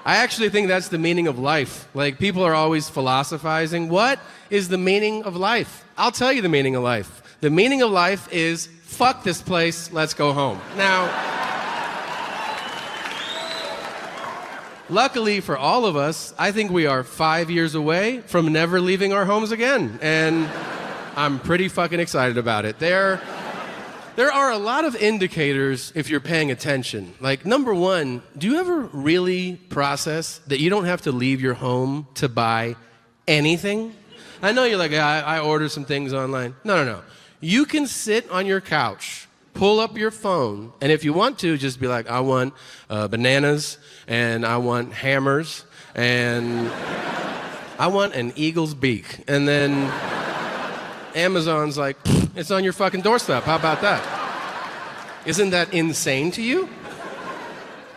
I actually think that's the meaning of life. Like, people are always philosophizing. What is the meaning of life? I'll tell you the meaning of life. The meaning of life is, fuck this place, let's go home. Now, luckily for all of us, I think we are 5 years away from never leaving our homes again. And I'm pretty fucking excited about it. There are a lot of indicators if you're paying attention. Like, number one, do you ever really process that you don't have to leave your home to buy anything? I know you're like, I ordered some things online. No. You can sit on your couch, pull up your phone, and if you want to, just be like, I want bananas, and I want hammers, and I want an eagle's beak. And then Amazon's like, it's on your fucking doorstep. How about that? Isn't that insane to you?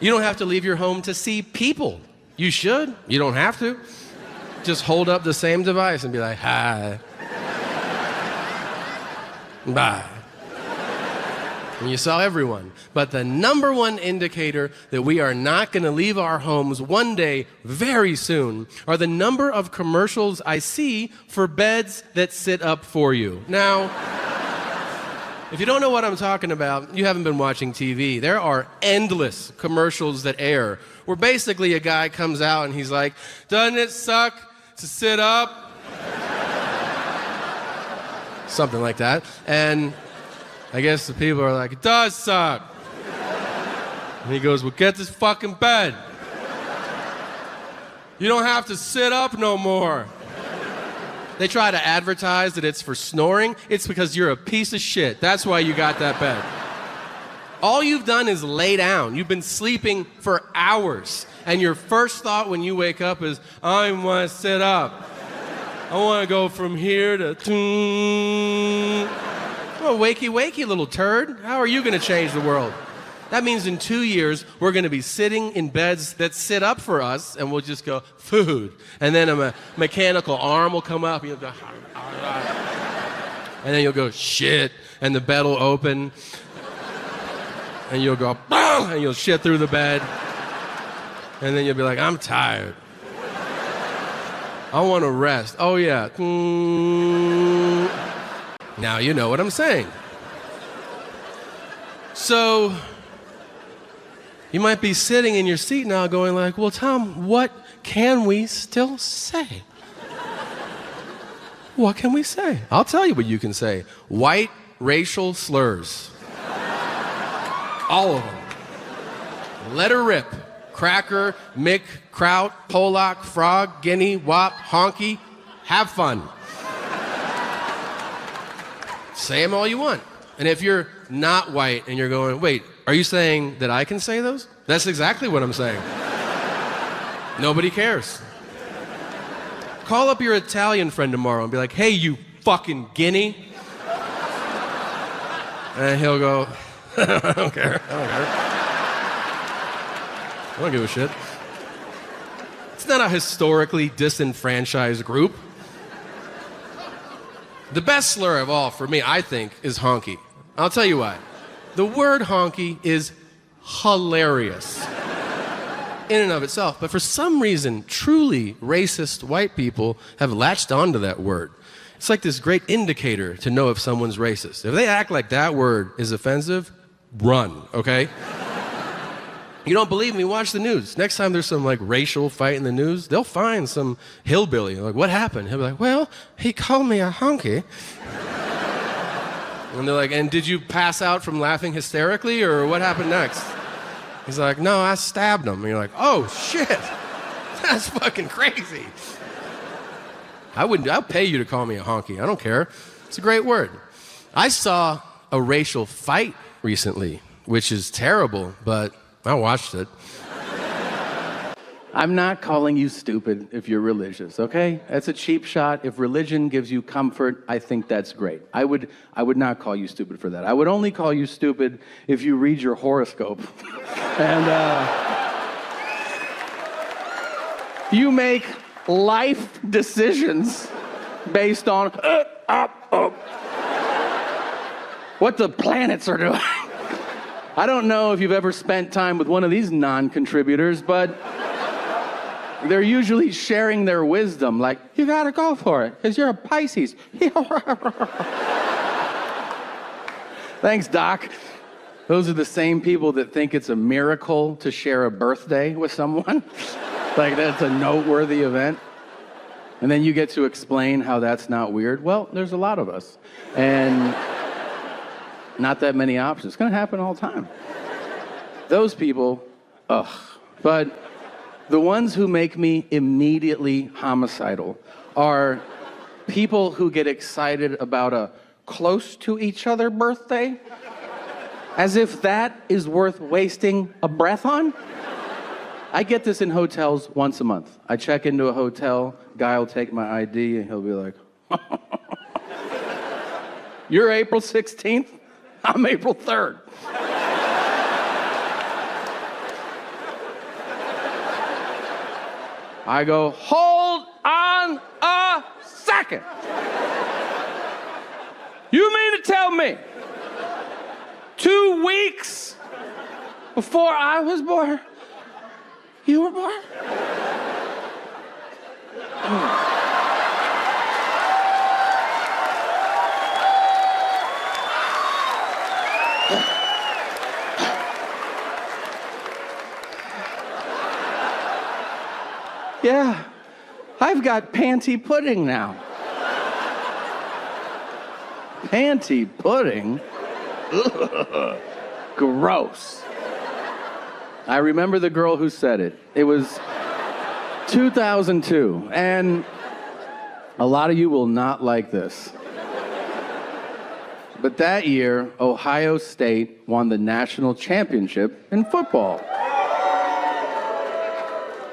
You don't have to leave your home to see people. You should. You don't have to. Just hold up the same device and be like, hi. Bye. And you saw everyone. But the number one indicator that we are not going to leave our homes one day very soon are the number of commercials I see for beds that sit up for you. Now, if you don't know what I'm talking about, you haven't been watching TV. There are endless commercials that air where basically a guy comes out and he's like, doesn't it suck to sit up? Something like that. And I guess the people are like, it does suck. And he goes, well, get this fucking bed. You don't have to sit up no more. They try to advertise that it's for snoring. It's because you're a piece of shit. That's why you got that bed. All you've done is lay down. You've been sleeping for hours. And your first thought when you wake up is, I want to sit up. I want to go from here to... Oh, wakey, little turd. How are you going to change the world? That means in 2 years, we're going to be sitting in beds that sit up for us, and we'll just go, food. And then a mechanical arm will come up, and you'll go, and then you'll go, shit, and the bed will open, and you'll go, and you'll shit through the bed, and then you'll be like, I'm tired. I want to rest. Oh, yeah. Now you know what I'm saying. So, you might be sitting in your seat now going like, well, Tom, what can we still say? What can we say? I'll tell you what you can say. White racial slurs. All of them. Let her rip. Cracker, Mick, Kraut, Polak, Frog, Guinea, Wop, Honky. Have fun. Say them all you want. And if you're not white and you're going, wait, are you saying that I can say those? That's exactly what I'm saying. Nobody cares. Call up your Italian friend tomorrow and be like, hey, you fucking Guinea. And he'll go, I don't care. I don't give a shit. It's not a historically disenfranchised group. The best slur of all for me, I think, is honky. I'll tell you why. The word honky is hilarious in and of itself, but for some reason, truly racist white people have latched onto that word. It's like this great indicator to know if someone's racist. If they act like that word is offensive, run, okay? You don't believe me? Watch the news. Next time there's some like racial fight in the news, they'll find some hillbilly. Like, what happened? He'll be like, well, he called me a honky. And they're like, and did you pass out from laughing hysterically, or what happened next? He's like, no, I stabbed him. And you're like, oh, shit. That's fucking crazy. I'll pay you to call me a honky. I don't care. It's a great word. I saw a racial fight recently, which is terrible, but I watched it. I'm not calling you stupid if you're religious, okay? That's a cheap shot. If religion gives you comfort, I think that's great. I would not call you stupid for that. I would only call you stupid if you read your horoscope. And you make life decisions based on what the planets are doing. I don't know if you've ever spent time with one of these non-contributors, but they're usually sharing their wisdom, like, you gotta go for it, because you're a Pisces. Thanks, Doc. Those are the same people that think it's a miracle to share a birthday with someone. Like, that's a noteworthy event. And then you get to explain how that's not weird. Well, there's a lot of us. And not that many options. It's gonna happen all the time. Those people, ugh. But the ones who make me immediately homicidal are people who get excited about a close to each other birthday, as if that is worth wasting a breath on. I get this in hotels once a month. I check into a hotel, guy will take my ID and he'll be like, you're April 16th? I'm April 3rd. I go, hold on a second. You mean to tell me 2 weeks before I was born, you were born? Yeah, I've got panty pudding now. Panty pudding? Ugh. Gross. I remember the girl who said it. It was 2002, and a lot of you will not like this. But that year, Ohio State won the national championship in football.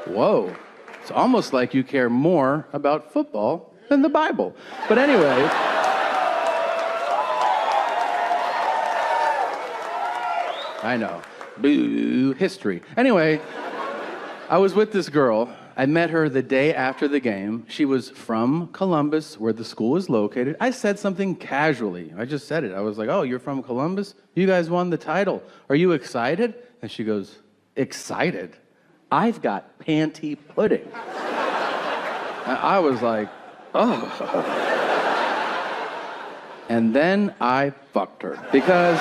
Whoa. It's almost like you care more about football than the Bible. But anyway, I know. Boo, history. Anyway, I was with this girl. I met her the day after the game. She was from Columbus, where the school is located. I said something casually. I just said it. I was like, oh, you're from Columbus? You guys won the title. Are you excited? And she goes, excited? I've got panty pudding. And I was like, oh. And then I fucked her because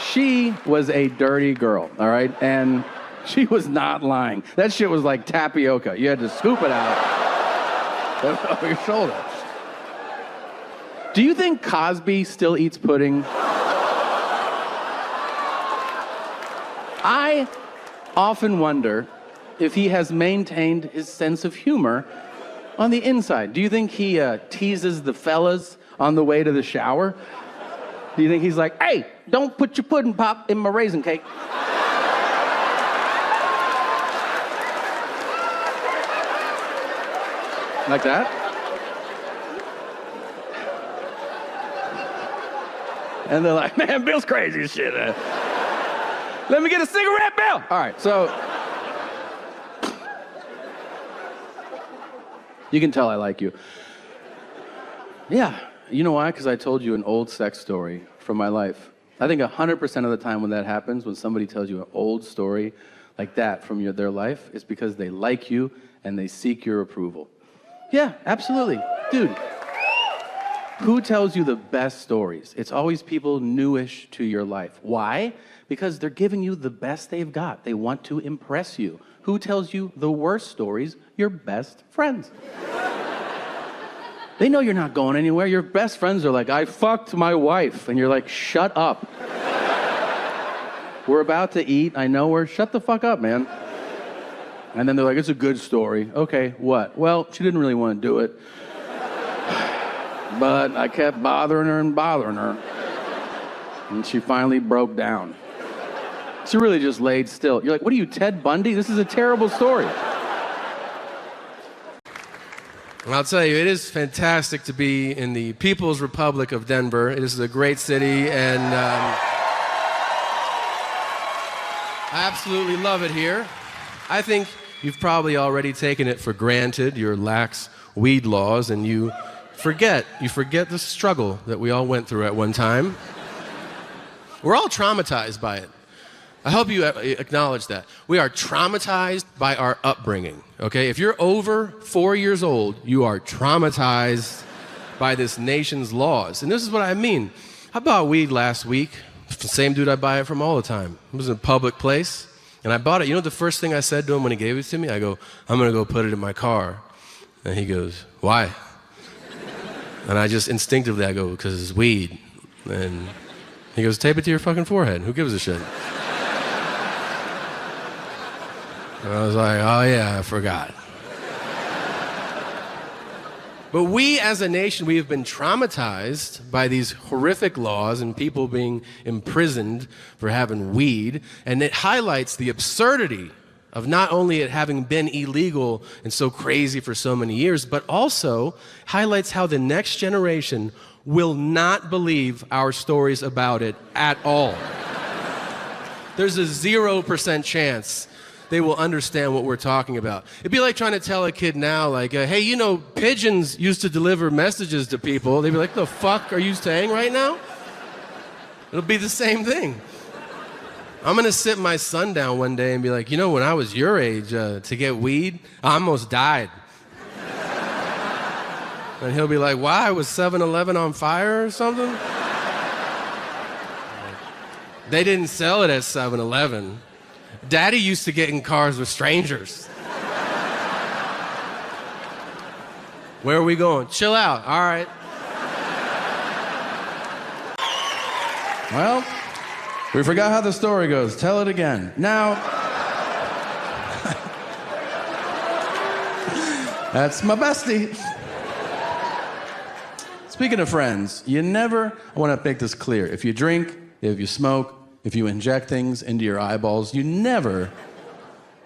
she was a dirty girl, all right? And she was not lying. That shit was like tapioca. You had to scoop it out over your shoulder. Do you think Cosby still eats pudding? I often wonder if he has maintained his sense of humor on the inside. Do you think he teases the fellas on the way to the shower? Do you think he's like, hey, don't put your pudding pop in my raisin cake? Like that? And they're like, man, Bill's crazy as shit. Let me get a cigarette, Bill. All right, so you can tell I like you. Yeah, you know why? Because I told you an old sex story from my life. I think 100% of the time when that happens, when somebody tells you an old story like that from their life, it's because they like you and they seek your approval. Yeah, absolutely. Dude, who tells you the best stories? It's always people newish to your life. Why? Because they're giving you the best they've got. They want to impress you. Who tells you the worst stories? Your best friends. They know you're not going anywhere. Your best friends are like, I fucked my wife. And you're like, shut up. We're about to eat. I know shut the fuck up, man. And then they're like, it's a good story. Okay, what? Well, she didn't really want to do it. But I kept bothering her. And she finally broke down. She really just laid still. You're like, what are you, Ted Bundy? This is a terrible story. I'll tell you, it is fantastic to be in the People's Republic of Denver. It is a great city, and I absolutely love it here. I think you've probably already taken it for granted, your lax weed laws, and you forget the struggle that we all went through at one time. We're all traumatized by it. I hope you acknowledge that. We are traumatized by our upbringing, okay? If you're over 4 years old, you are traumatized by this nation's laws. And this is what I mean. I bought weed last week. It's the same dude I buy it from all the time. It was in a public place, and I bought it. You know the first thing I said to him when he gave it to me? I go, I'm gonna go put it in my car. And he goes, why? And I just instinctively, I go, because it's weed. And he goes, tape it to your fucking forehead. Who gives a shit? And I was like, oh yeah, I forgot. But we as a nation, we have been traumatized by these horrific laws and people being imprisoned for having weed. And it highlights the absurdity of not only it having been illegal and so crazy for so many years, but also highlights how the next generation will not believe our stories about it at all. There's a 0% chance they will understand what we're talking about. It'd be like trying to tell a kid now, like, hey, you know, pigeons used to deliver messages to people. They'd be like, the fuck are you saying right now? It'll be the same thing. I'm gonna sit my son down one day and be like, you know, when I was your age, to get weed, I almost died. And he'll be like, why? Was 7-Eleven on fire or something? They didn't sell it at 7-Eleven. Daddy used to get in cars with strangers. Where are we going? Chill out. All right. Well, we forgot how the story goes. Tell it again. Now, that's my bestie. Speaking of friends, I want to make this clear. If you drink, if you smoke, if you inject things into your eyeballs, you never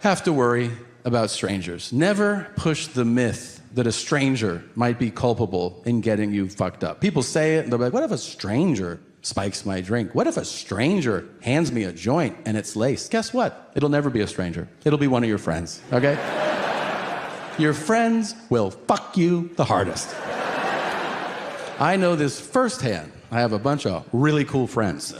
have to worry about strangers. Never push the myth that a stranger might be culpable in getting you fucked up. People say it, and they'll be like, what if a stranger spikes my drink? What if a stranger hands me a joint and it's laced? Guess what? It'll never be a stranger. It'll be one of your friends, okay? Your friends will fuck you the hardest. I know this firsthand. I have a bunch of really cool friends.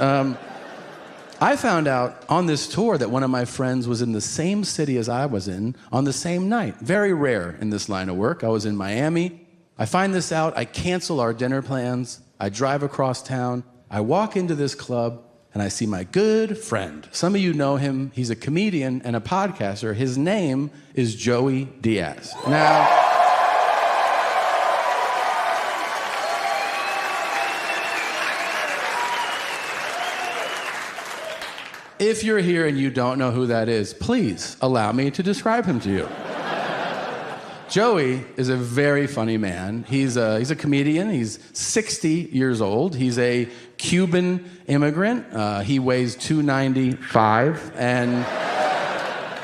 I found out on this tour that one of my friends was in the same city as I was in on the same night. Very rare in this line of work. I was in Miami. I find this out. I cancel our dinner plans. I drive across town. I walk into this club, and I see my good friend. Some of you know him. He's a comedian and a podcaster. His name is Joey Diaz. Now, if you're here and you don't know who that is, please allow me to describe him to you. Joey is a very funny man. He's a comedian. He's 60 years old. He's a Cuban immigrant. He weighs 295, and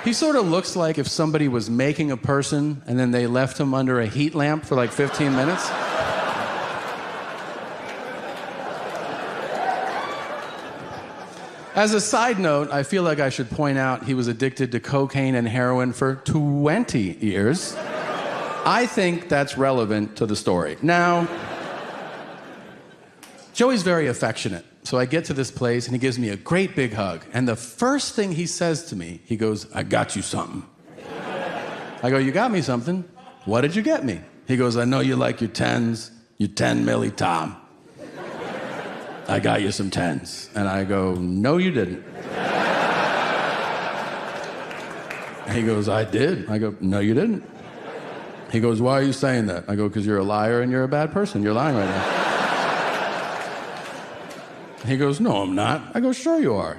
he sort of looks like if somebody was making a person and then they left him under a heat lamp for like 15 minutes. As a side note, I feel like I should point out he was addicted to cocaine and heroin for 20 years. I think that's relevant to the story. Now, Joey's very affectionate. So I get to this place, and he gives me a great big hug. And the first thing he says to me, he goes, I got you something. I go, you got me something? What did you get me? He goes, I know you like your 10s, your 10 milli Tom. I got you some 10s. And I go, no, you didn't. And he goes, I did. I go, no, you didn't. He goes, why are you saying that? I go, because you're a liar and you're a bad person. You're lying right now. He goes, no, I'm not. I go, sure you are.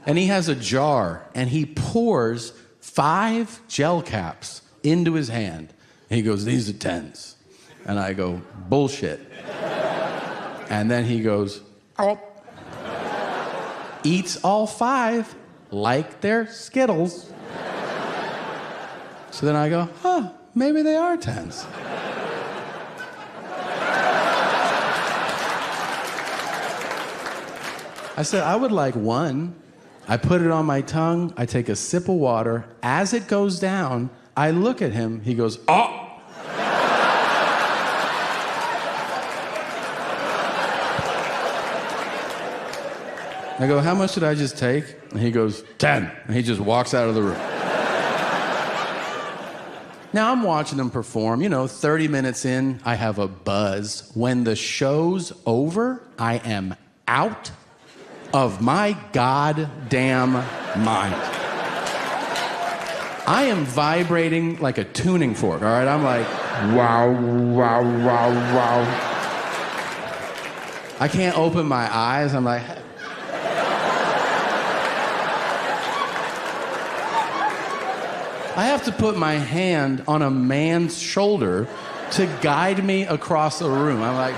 And he has a jar, and he pours 5 gel caps into his hand. And he goes, these are 10s. And I go, bullshit. And then he goes, oh. Eats all 5 like they're Skittles. So then I go, huh, maybe they are 10s. I said, I would like one. I put it on my tongue. I take a sip of water. As it goes down, I look at him. He goes, oh. I go, how much did I just take? And he goes, 10. And he just walks out of the room. Now I'm watching him perform. 30 minutes in, I have a buzz. When the show's over, I am out of my goddamn mind. I am vibrating like a tuning fork, all right? I'm like, wow, wow, wow, wow. I can't open my eyes. I'm like, I have to put my hand on a man's shoulder to guide me across the room. I'm like,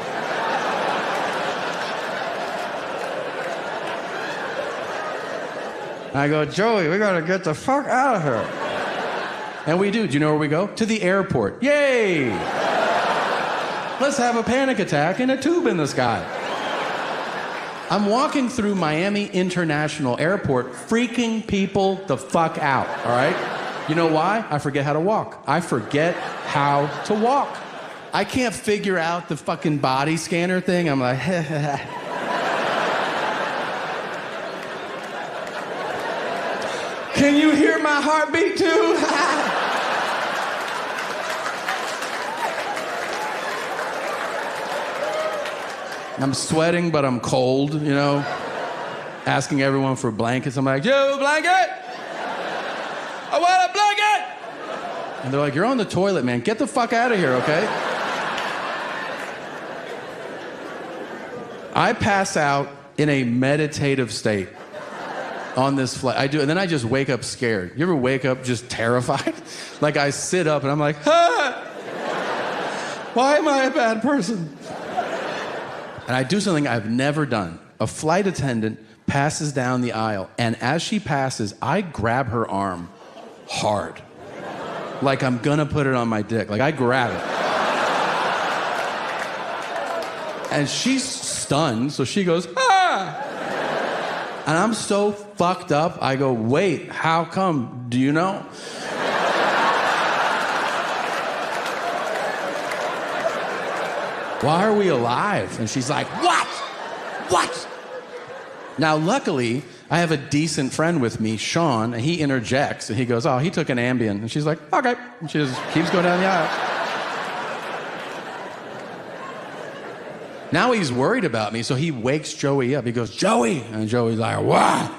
I go, Joey, we gotta get the fuck out of here. And we do. Do you know where we go? To the airport. Yay! Let's have a panic attack in a tube in the sky. I'm walking through Miami International Airport, freaking people the fuck out, all right? You know why? I forget how to walk. I forget how to walk. I can't figure out the fucking body scanner thing. I'm like, can you hear my heartbeat too? I'm sweating, but I'm cold, asking everyone for blankets. I'm like, yo, blanket? I want a blanket! And they're like, you're on the toilet, man. Get the fuck out of here, okay? I pass out in a meditative state on this flight. I do, and then I just wake up scared. You ever wake up just terrified? Like I sit up and I'm like, ah! Why am I a bad person? And I do something I've never done. A flight attendant passes down the aisle, and as she passes, I grab her arm hard. Like I'm gonna put it on my dick. Like I grab it. And she's stunned, so she goes, ah! And I'm so fucked up, I go, wait, how come? Do you know? Why are we alive? And she's like, what? What? Now, luckily, I have a decent friend with me, Sean, and he interjects, and he goes, oh, he took an Ambien. And she's like, okay. And she just keeps going down the aisle. Now he's worried about me, so he wakes Joey up. He goes, Joey! And Joey's like, what?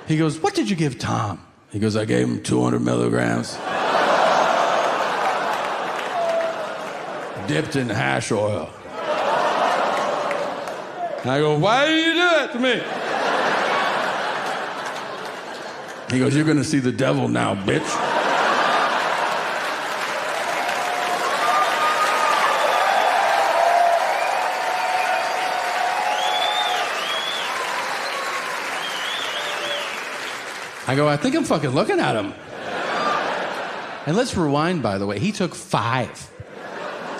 He goes, what did you give Tom? He goes, I gave him 200 milligrams. Dipped in hash oil. And I go, why did you do that to me? He goes, you're gonna see the devil now, bitch. I go, I think I'm fucking looking at him. And let's rewind, by the way. He took 5.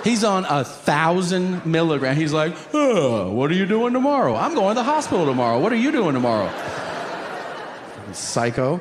He's on 1,000 milligrams. He's like, what are you doing tomorrow? I'm going to the hospital tomorrow. What are you doing tomorrow? Psycho.